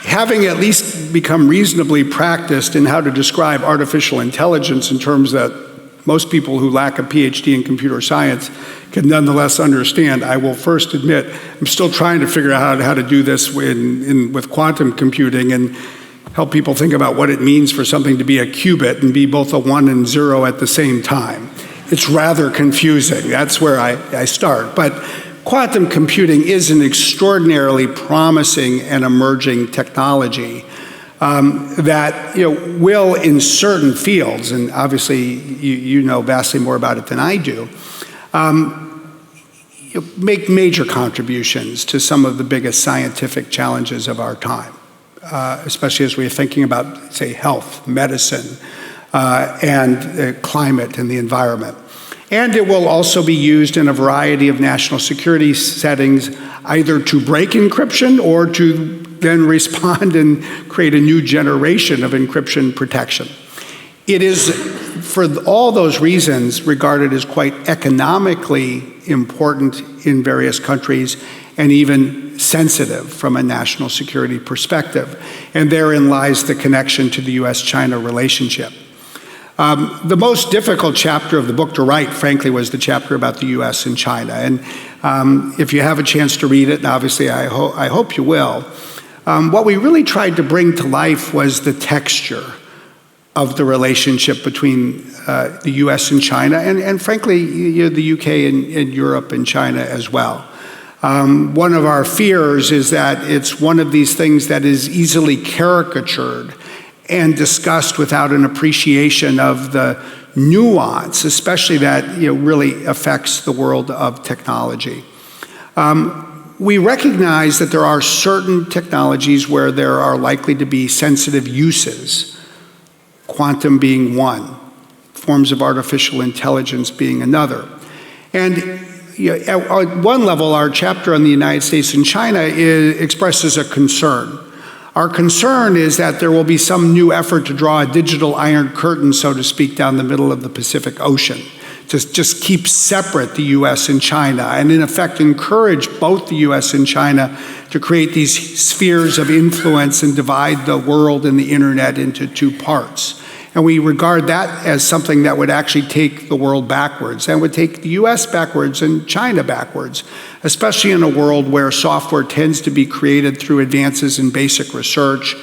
Having at least become reasonably practiced in how to describe artificial intelligence in terms that most people who lack a PhD in computer science can nonetheless understand, I will first admit I'm still trying to figure out how to do this with quantum computing and help people think about what it means for something to be a qubit and be both a 1 and 0 at the same time. It's rather confusing. That's where I start. But quantum computing is an extraordinarily promising and emerging technology that will, in certain fields, and obviously you know vastly more about it than I do, make major contributions to some of the biggest scientific challenges of our time, especially as we're thinking about, say, health, medicine, and climate and the environment. And it will also be used in a variety of national security settings, either to break encryption or to then respond and create a new generation of encryption protection. It is, for all those reasons, regarded as quite economically important in various countries and even sensitive from a national security perspective. And therein lies the connection to the US-China relationship. The most difficult chapter of the book to write, frankly, was the chapter about the US and China. And if you have a chance to read it, and obviously I hope you will, what we really tried to bring to life was the texture of the relationship between the US and China, and frankly, the UK and Europe and China as well. One of our fears is that it's one of these things that is easily caricatured and discussed without an appreciation of the nuance, especially that really affects the world of technology. We recognize that there are certain technologies where there are likely to be sensitive uses, quantum being one, forms of artificial intelligence being another. And at one level, our chapter on the United States and China expresses a concern. Our concern is that there will be some new effort to draw a digital iron curtain, so to speak, down the middle of the Pacific Ocean, to just keep separate the US and China, and in effect encourage both the US and China to create these spheres of influence and divide the world and the internet into two parts. And we regard that as something that would actually take the world backwards, and would take the US backwards and China backwards, especially in a world where software tends to be created through advances in basic research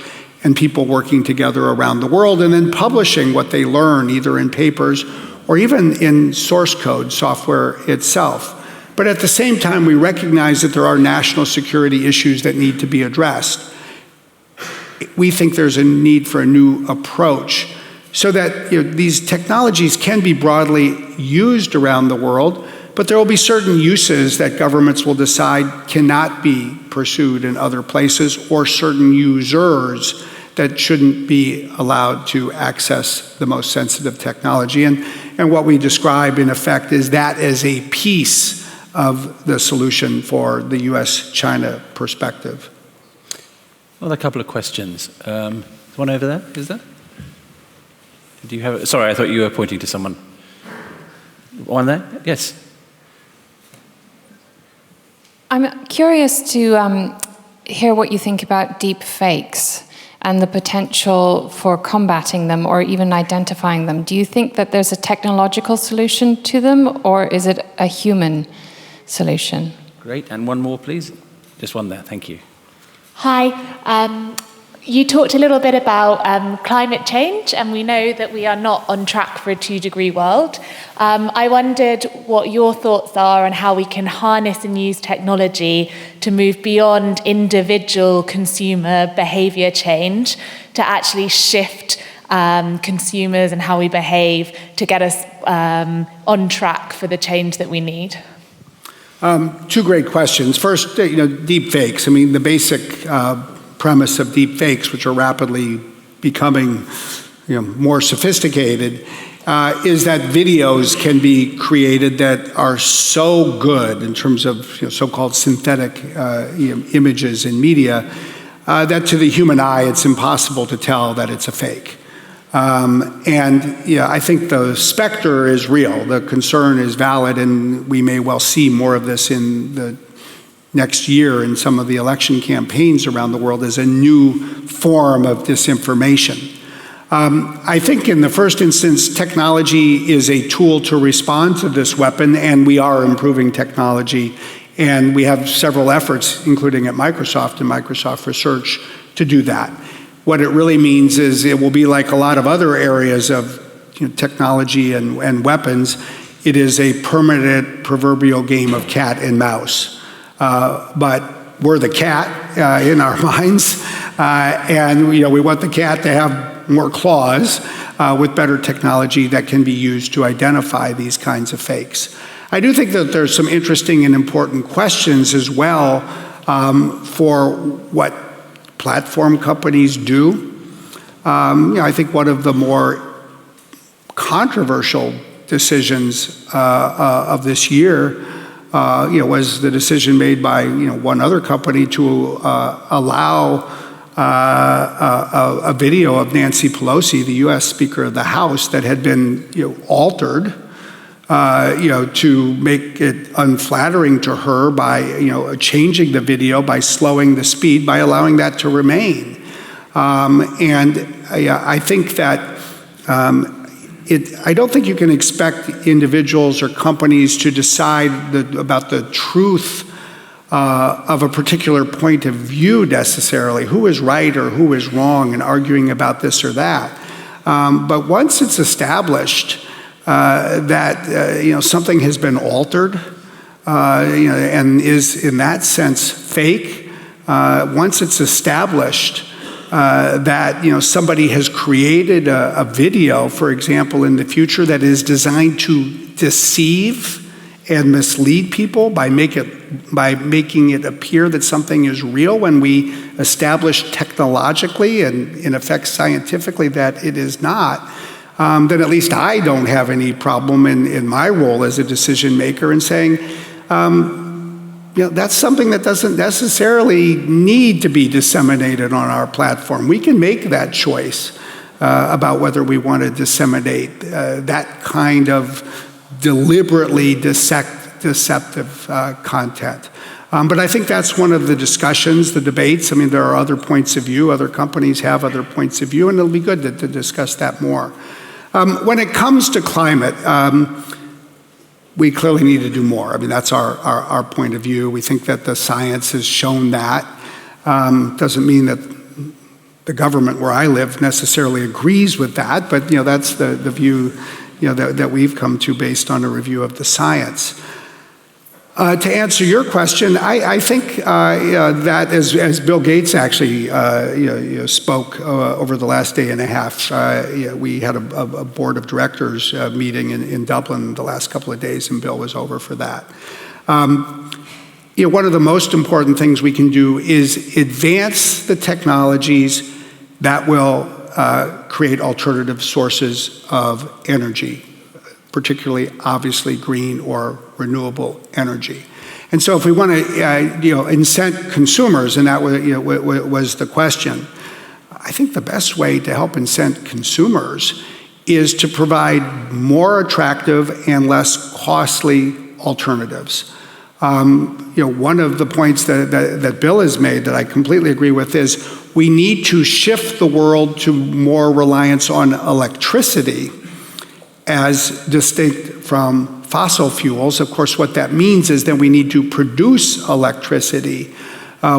and people working together around the world and then publishing what they learn either in papers or even in source code software itself. But at the same time, we recognize that there are national security issues that need to be addressed. We think there's a need for a new approach so that these technologies can be broadly used around the world, but there will be certain uses that governments will decide cannot be pursued in other places, or certain users that shouldn't be allowed to access the most sensitive technology. And what we describe, in effect, is that as a piece of the solution for the US-China perspective. Well, a couple of questions. One over there, is there? Do you have? Sorry, I thought you were pointing to someone. One there? Yes. I'm curious to hear what you think about deep fakes and the potential for combating them or even identifying them. Do you think that there's a technological solution to them, or is it a human solution? Great. And one more, please. Just one there. Thank you. Hi. You talked a little bit about climate change, and we know that we are not on track for a 2-degree world. I wondered what your thoughts are on how we can harness and use technology to move beyond individual consumer behavior change to actually shift consumers and how we behave to get us on track for the change that we need. Two great questions. First, deep fakes. I mean, the basic premise of deep fakes, which are rapidly becoming more sophisticated, is that videos can be created that are so good in terms of so-called synthetic images in media that to the human eye it's impossible to tell that it's a fake. I think the specter is real. The concern is valid, and we may well see more of this in the next year in some of the election campaigns around the world as a new form of disinformation. I think in the first instance, technology is a tool to respond to this weapon, and we are improving technology. And we have several efforts, including at Microsoft and Microsoft Research, to do that. What it really means is it will be like a lot of other areas of technology and weapons. It is a permanent proverbial game of cat and mouse. But we're the cat in our minds, and we want the cat to have more claws with better technology that can be used to identify these kinds of fakes. I do think that there's some interesting and important questions as well for what platform companies do. I think one of the more controversial decisions of this year was the decision made by one other company to allow a video of Nancy Pelosi, the U.S. Speaker of the House, that had been altered, to make it unflattering to her by changing the video, by slowing the speed, by allowing that to remain. I think that I don't think you can expect individuals or companies to decide about the truth of a particular point of view necessarily, who is right or who is wrong, and arguing about this or that. But once it's established that something has been altered, and is in that sense fake, once it's established that somebody has created a video, for example, in the future that is designed to deceive and mislead people by making it appear that something is real when we establish technologically and in effect scientifically that it is not, then at least I don't have any problem in my role as a decision maker in saying, that's something that doesn't necessarily need to be disseminated on our platform. We can make that choice about whether we want to disseminate that kind of deliberately deceptive content. But I think that's one of the discussions, the debates. I mean, there are other points of view. Other companies have other points of view, and it'll be good to discuss that more. When it comes to climate, we clearly need to do more. I mean, that's our point of view. We think that the science has shown that. Doesn't mean that the government where I live necessarily agrees with that, but that's the view that we've come to based on a review of the science. To answer your question, I think that as Bill Gates actually spoke over the last day and a half, we had a board of directors meeting in Dublin the last couple of days, and Bill was over for that. One of the most important things we can do is advance the technologies that will create alternative sources of energy, particularly, obviously, green or renewable energy. And so if we want to, incent consumers, and that was the question, I think the best way to help incent consumers is to provide more attractive and less costly alternatives. One of the points that Bill has made that I completely agree with is we need to shift the world to more reliance on electricity as distinct from fossil fuels. Of course, what that means is that we need to produce electricity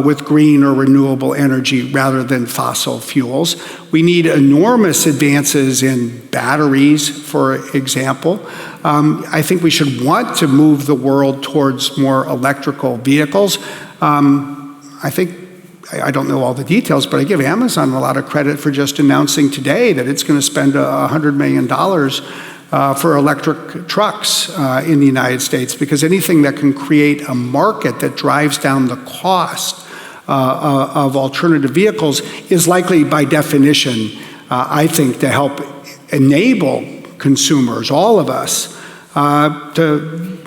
with green or renewable energy rather than fossil fuels. We need enormous advances in batteries, for example. I think we should want to move the world towards more electrical vehicles. I don't know all the details, but I give Amazon a lot of credit for just announcing today that it's going to spend $100 million for electric trucks in the United States, because anything that can create a market that drives down the cost of alternative vehicles is likely, by definition, I think, to help enable consumers, all of us, to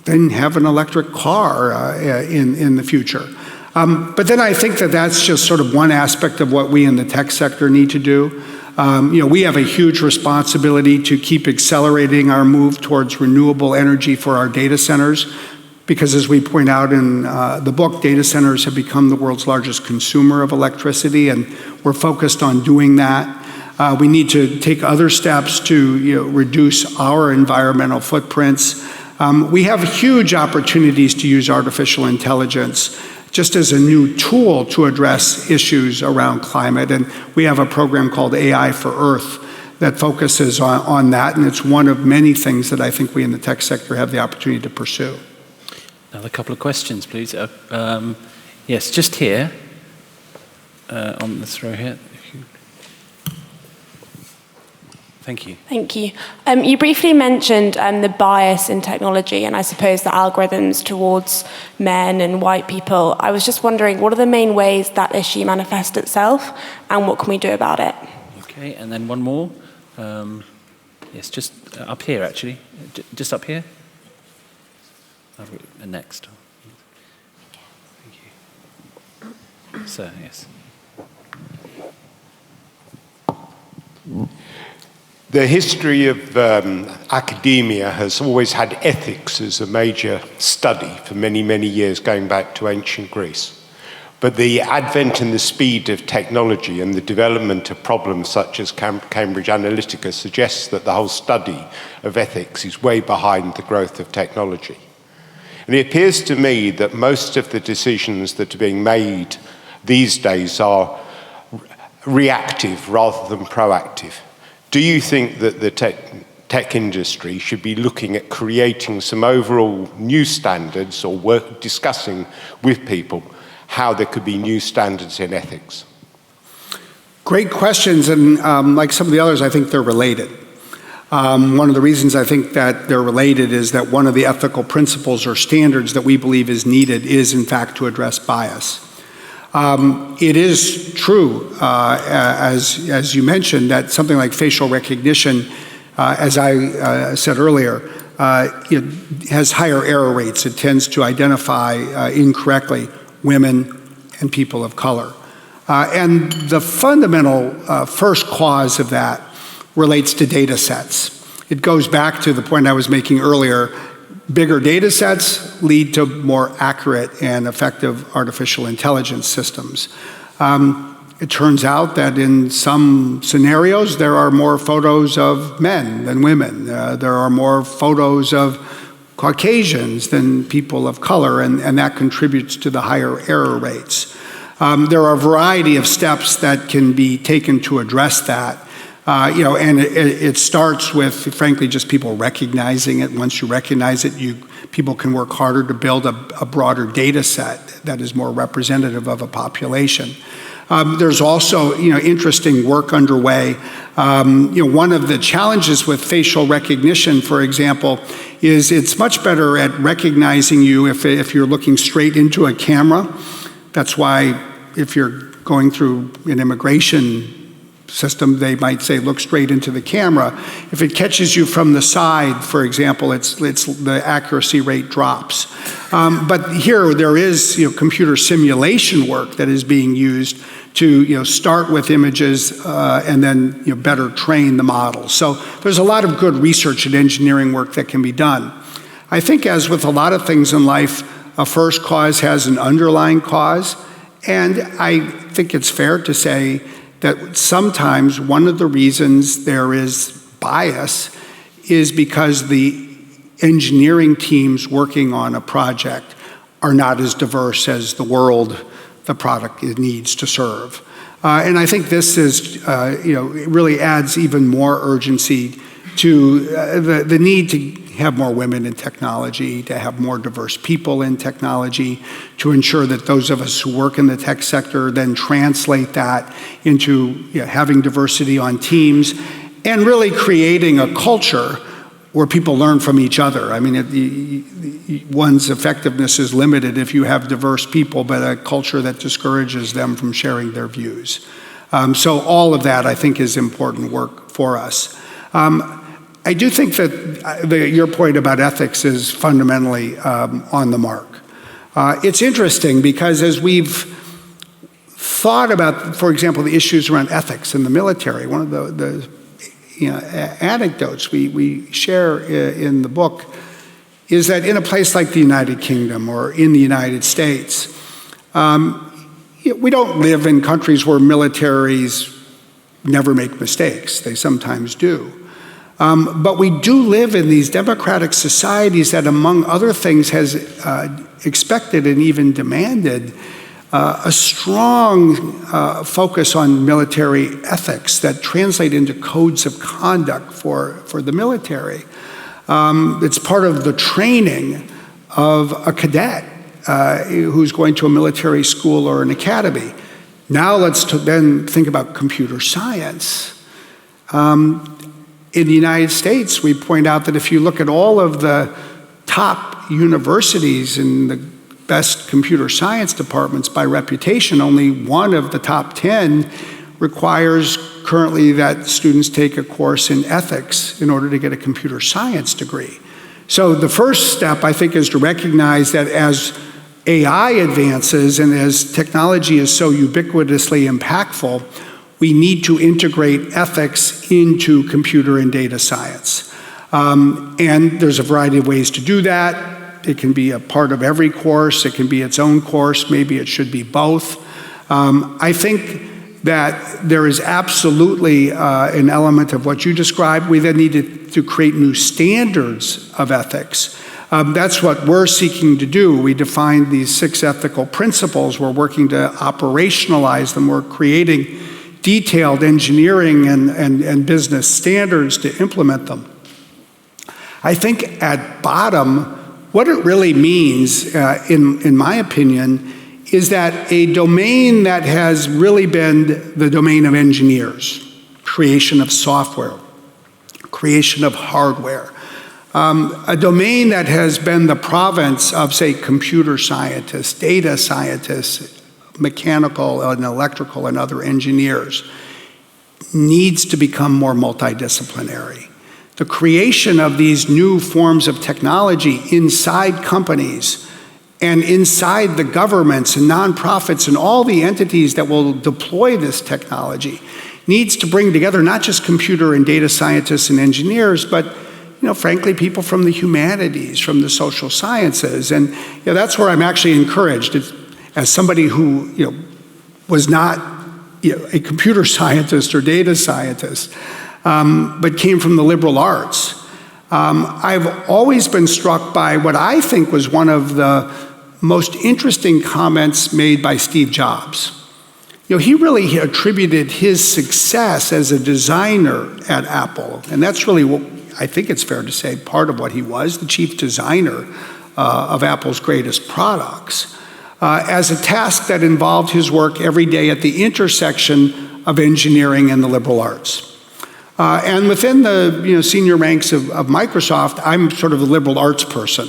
then have an electric car in the future. But then I think that that's just sort of one aspect of what we in the tech sector need to do. We have a huge responsibility to keep accelerating our move towards renewable energy for our data centers, because as we point out in the book, data centers have become the world's largest consumer of electricity, and we're focused on doing that. We need to take other steps to reduce our environmental footprints. We have huge opportunities to use artificial intelligence just as a new tool to address issues around climate. And we have a program called AI for Earth that focuses on that, and it's one of many things that I think we in the tech sector have the opportunity to pursue. Another couple of questions, please. Yes, just here, on this row here. Thank you. Thank you. You briefly mentioned the bias in technology, and I suppose the algorithms towards men and white people. I was just wondering, what are the main ways that issue manifests itself, and what can we do about it? Okay, and then one more. Yes, just up here, actually. Just up here. Next. Thank you. Sir, yes. The history of academia has always had ethics as a major study for many, many years, going back to ancient Greece. But the advent and the speed of technology and the development of problems such as Cambridge Analytica suggests that the whole study of ethics is way behind the growth of technology. And it appears to me that most of the decisions that are being made these days are reactive rather than proactive. Do you think that the tech industry should be looking at creating some overall new standards, or discussing with people how there could be new standards in ethics? Great questions, and like some of the others, I think they're related. One of the reasons I think that they're related is that one of the ethical principles or standards that we believe is needed is, in fact, to address bias. It is true, as you mentioned, that something like facial recognition, as I said earlier, it has higher error rates. It tends to identify incorrectly women and people of color. And the fundamental first cause of that relates to data sets. It goes back to the point I was making earlier. Bigger data sets lead to more accurate and effective artificial intelligence systems. It turns out that in some scenarios, there are more photos of men than women. There are more photos of Caucasians than people of color, and that contributes to the higher error rates. There are a variety of steps that can be taken to address that. And it starts with, frankly, just people recognizing it. Once you recognize it, people can work harder to build a broader data set that is more representative of a population. There's also, interesting work underway. One of the challenges with facial recognition, for example, is it's much better at recognizing you if you're looking straight into a camera. That's why if you're going through an immigration system, they might say, look straight into the camera. If it catches you from the side, for example, the accuracy rate drops. But here there is computer simulation work that is being used to start with images and then better train the model. So there's a lot of good research and engineering work that can be done. I think, as with a lot of things in life, a first cause has an underlying cause, and I think it's fair to say that sometimes one of the reasons there is bias is because the engineering teams working on a project are not as diverse as the world the product needs to serve. And I think this is, it really adds even more urgency to the need to have more women in technology, to have more diverse people in technology, to ensure that those of us who work in the tech sector then translate that into having diversity on teams and really creating a culture where people learn from each other. I mean, one's effectiveness is limited if you have diverse people, but a culture that discourages them from sharing their views. So all of that, I think, is important work for us. I do think that your point about ethics is fundamentally on the mark. It's interesting because as we've thought about, for example, the issues around ethics in the military, one of the anecdotes we share in the book is that in a place like the United Kingdom or in the United States, we don't live in countries where militaries never make mistakes. They sometimes do. But we do live in these democratic societies that, among other things, has expected and even demanded a strong focus on military ethics that translate into codes of conduct for the military. It's part of the training of a cadet who's going to a military school or an academy. Now let's then think about computer science. In the United States, we point out that if you look at all of the top universities in the best computer science departments by reputation, only one of the top 10 requires currently that students take a course in ethics in order to get a computer science degree. So the first step, I think, is to recognize that as AI advances and as technology is so ubiquitously impactful, we need to integrate ethics into computer and data science. And there's a variety of ways to do that. It can be a part of every course. It can be its own course. Maybe it should be both. I think that there is absolutely an element of what you described. We then need to create new standards of ethics. That's what we're seeking to do. We define these 6 ethical principles. We're working to operationalize them. We're creating detailed engineering and business standards to implement them. I think at bottom, what it really means, in my opinion, is that a domain that has really been the domain of engineers, creation of software, creation of hardware, a domain that has been the province of, say, computer scientists, data scientists, mechanical and electrical and other engineers, needs to become more multidisciplinary. The creation of these new forms of technology inside companies and inside the governments and nonprofits and all the entities that will deploy this technology needs to bring together not just computer and data scientists and engineers, but frankly, people from the humanities, from the social sciences. And that's where I'm actually encouraged. As somebody who was not a computer scientist or data scientist, but came from the liberal arts, I've always been struck by what I think was one of the most interesting comments made by Steve Jobs. he really attributed his success as a designer at Apple, and that's really what I think it's fair to say part of what he was, the chief designer of Apple's greatest products, as a task that involved his work every day at the intersection of engineering and the liberal arts. And within the senior ranks of Microsoft, I'm sort of the liberal arts person.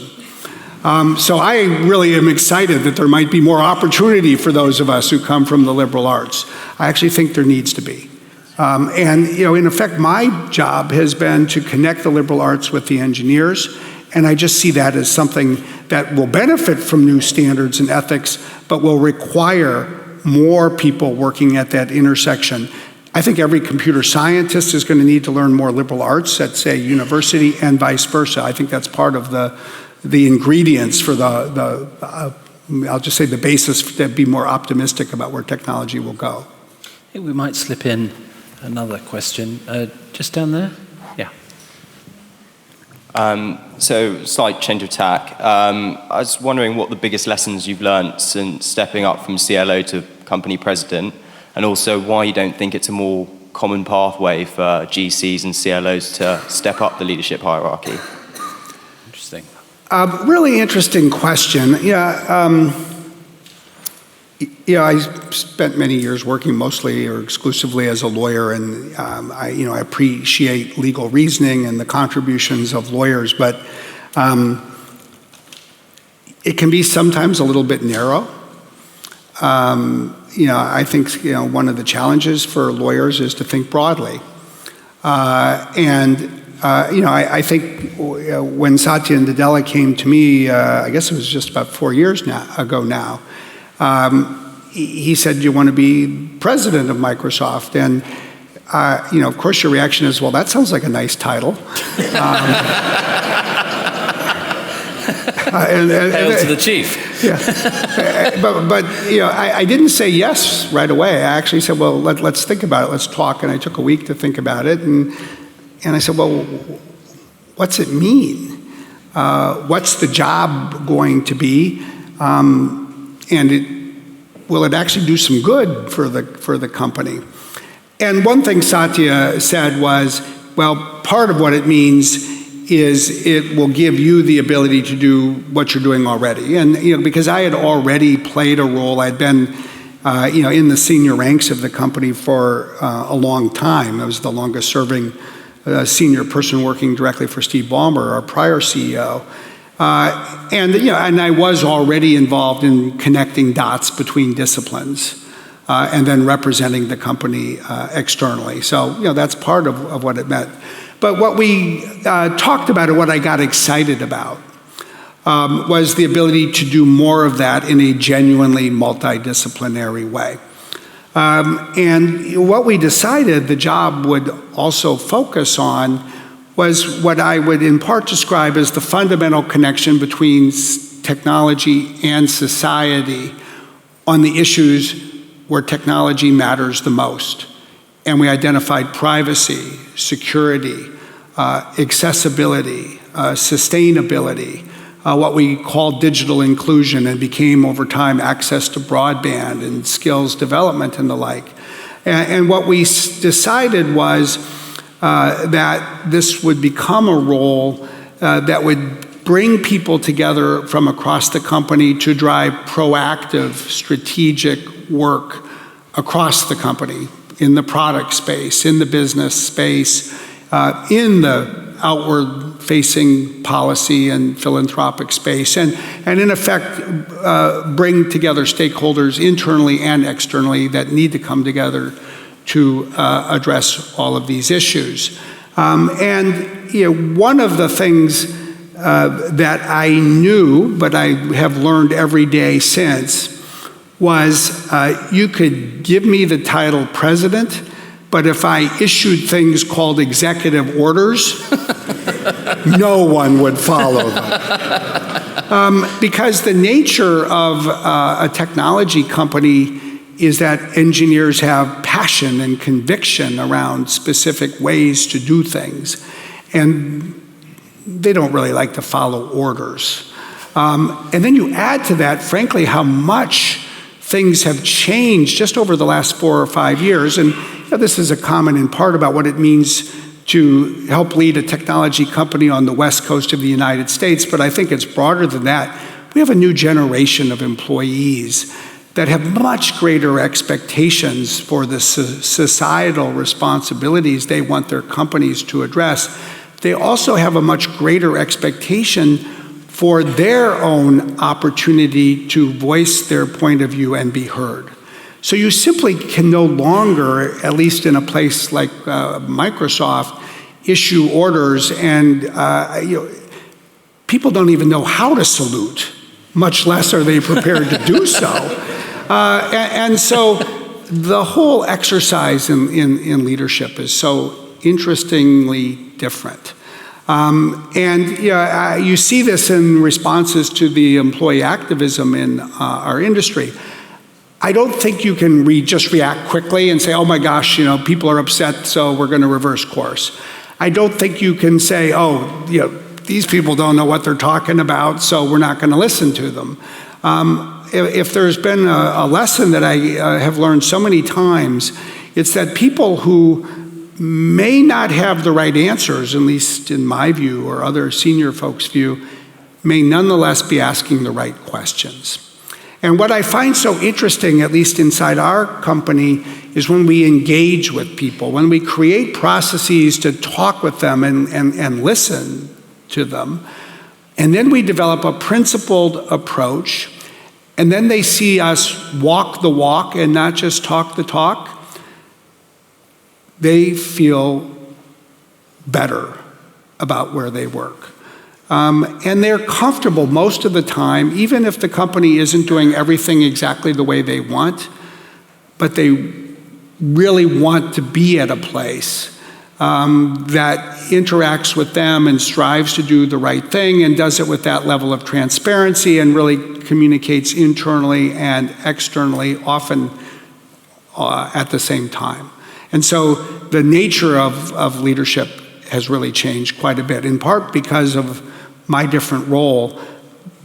So I really am excited that there might be more opportunity for those of us who come from the liberal arts. I actually think there needs to be. And in effect, my job has been to connect the liberal arts with the engineers, and I just see that as something that will benefit from new standards and ethics, but will require more people working at that intersection. I think every computer scientist is going to need to learn more liberal arts at, say, university, and vice versa. I think that's part of the ingredients for I'll just say the basis to be more optimistic about where technology will go. I think we might slip in another question. Just down there? Yeah. So, slight change of tack. I was wondering what the biggest lessons you've learned since stepping up from CLO to company president, and also why you don't think it's a more common pathway for GCs and CLOs to step up the leadership hierarchy. Interesting. Really interesting question. I spent many years working mostly or exclusively as a lawyer, and I appreciate legal reasoning and the contributions of lawyers, but it can be sometimes a little bit narrow. I think one of the challenges for lawyers is to think broadly, I think when Satya Nadella came to me, I guess it was just about 4 years ago now, he said, "Do you want to be president of Microsoft?" And, of course, your reaction is, well, that sounds like a nice title. Hail to the chief. Yeah. But I didn't say yes right away. I actually said, well, let's think about it. Let's talk. And I took a week to think about it. And I said, well, what's it mean? What's the job going to be? Will it actually do some good for the company? And one thing Satya said was, well, part of what it means is it will give you the ability to do what you're doing already. And because I had already played a role, I'd been in the senior ranks of the company for a long time. I was the longest serving senior person working directly for Steve Ballmer, our prior CEO. And I was already involved in connecting dots between disciplines and then representing the company externally. So that's part of what it meant. But what we talked about and what I got excited about was the ability to do more of that in a genuinely multidisciplinary way. And what we decided the job would also focus on was what I would in part describe as the fundamental connection between technology and society on the issues where technology matters the most. And we identified privacy, security, accessibility, sustainability, what we call digital inclusion, and became over time access to broadband and skills development and the like. And what we decided was that this would become a role that would bring people together from across the company to drive proactive, strategic work across the company, in the product space, in the business space, in the outward-facing policy and philanthropic space, and in effect bring together stakeholders internally and externally that need to come together to address all of these issues. One of the things that I knew, but I have learned every day since, was you could give me the title president, but if I issued things called executive orders, no one would follow them. Because the nature of a technology company is that engineers have passion and conviction around specific ways to do things, and they don't really like to follow orders. And then you add to that, frankly, how much things have changed just over the last 4 or 5 years. And this is a comment in part about what it means to help lead a technology company on the West Coast of the United States, but I think it's broader than that. We have a new generation of employees that have much greater expectations for the societal responsibilities they want their companies to address. They also have a much greater expectation for their own opportunity to voice their point of view and be heard. So you simply can no longer, at least in a place like Microsoft, issue orders and people don't even know how to salute, much less are they prepared to do so. And so the whole exercise in leadership is so interestingly different. You see this in responses to the employee activism in our industry. I don't think you can just react quickly and say, oh my gosh, people are upset, so we're going to reverse course. I don't think you can say, these people don't know what they're talking about, so we're not going to listen to them. If there's been a lesson that I have learned so many times, it's that people who may not have the right answers, at least in my view or other senior folks' view, may nonetheless be asking the right questions. And what I find so interesting, at least inside our company, is when we engage with people, when we create processes to talk with them and listen to them, and then we develop a principled approach, and then they see us walk the walk and not just talk the talk, they feel better about where they work. And they're comfortable most of the time, even if the company isn't doing everything exactly the way they want, but they really want to be at a place that interacts with them and strives to do the right thing and does it with that level of transparency and really communicates internally and externally, often at the same time. And so the nature of leadership has really changed quite a bit, in part because of my different role,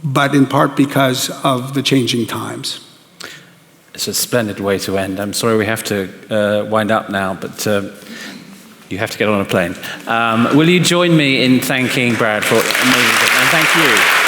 but in part because of the changing times. It's a splendid way to end. I'm sorry we have to wind up now, but you have to get on a plane. Will you join me in thanking Brad for amazing, and thank you.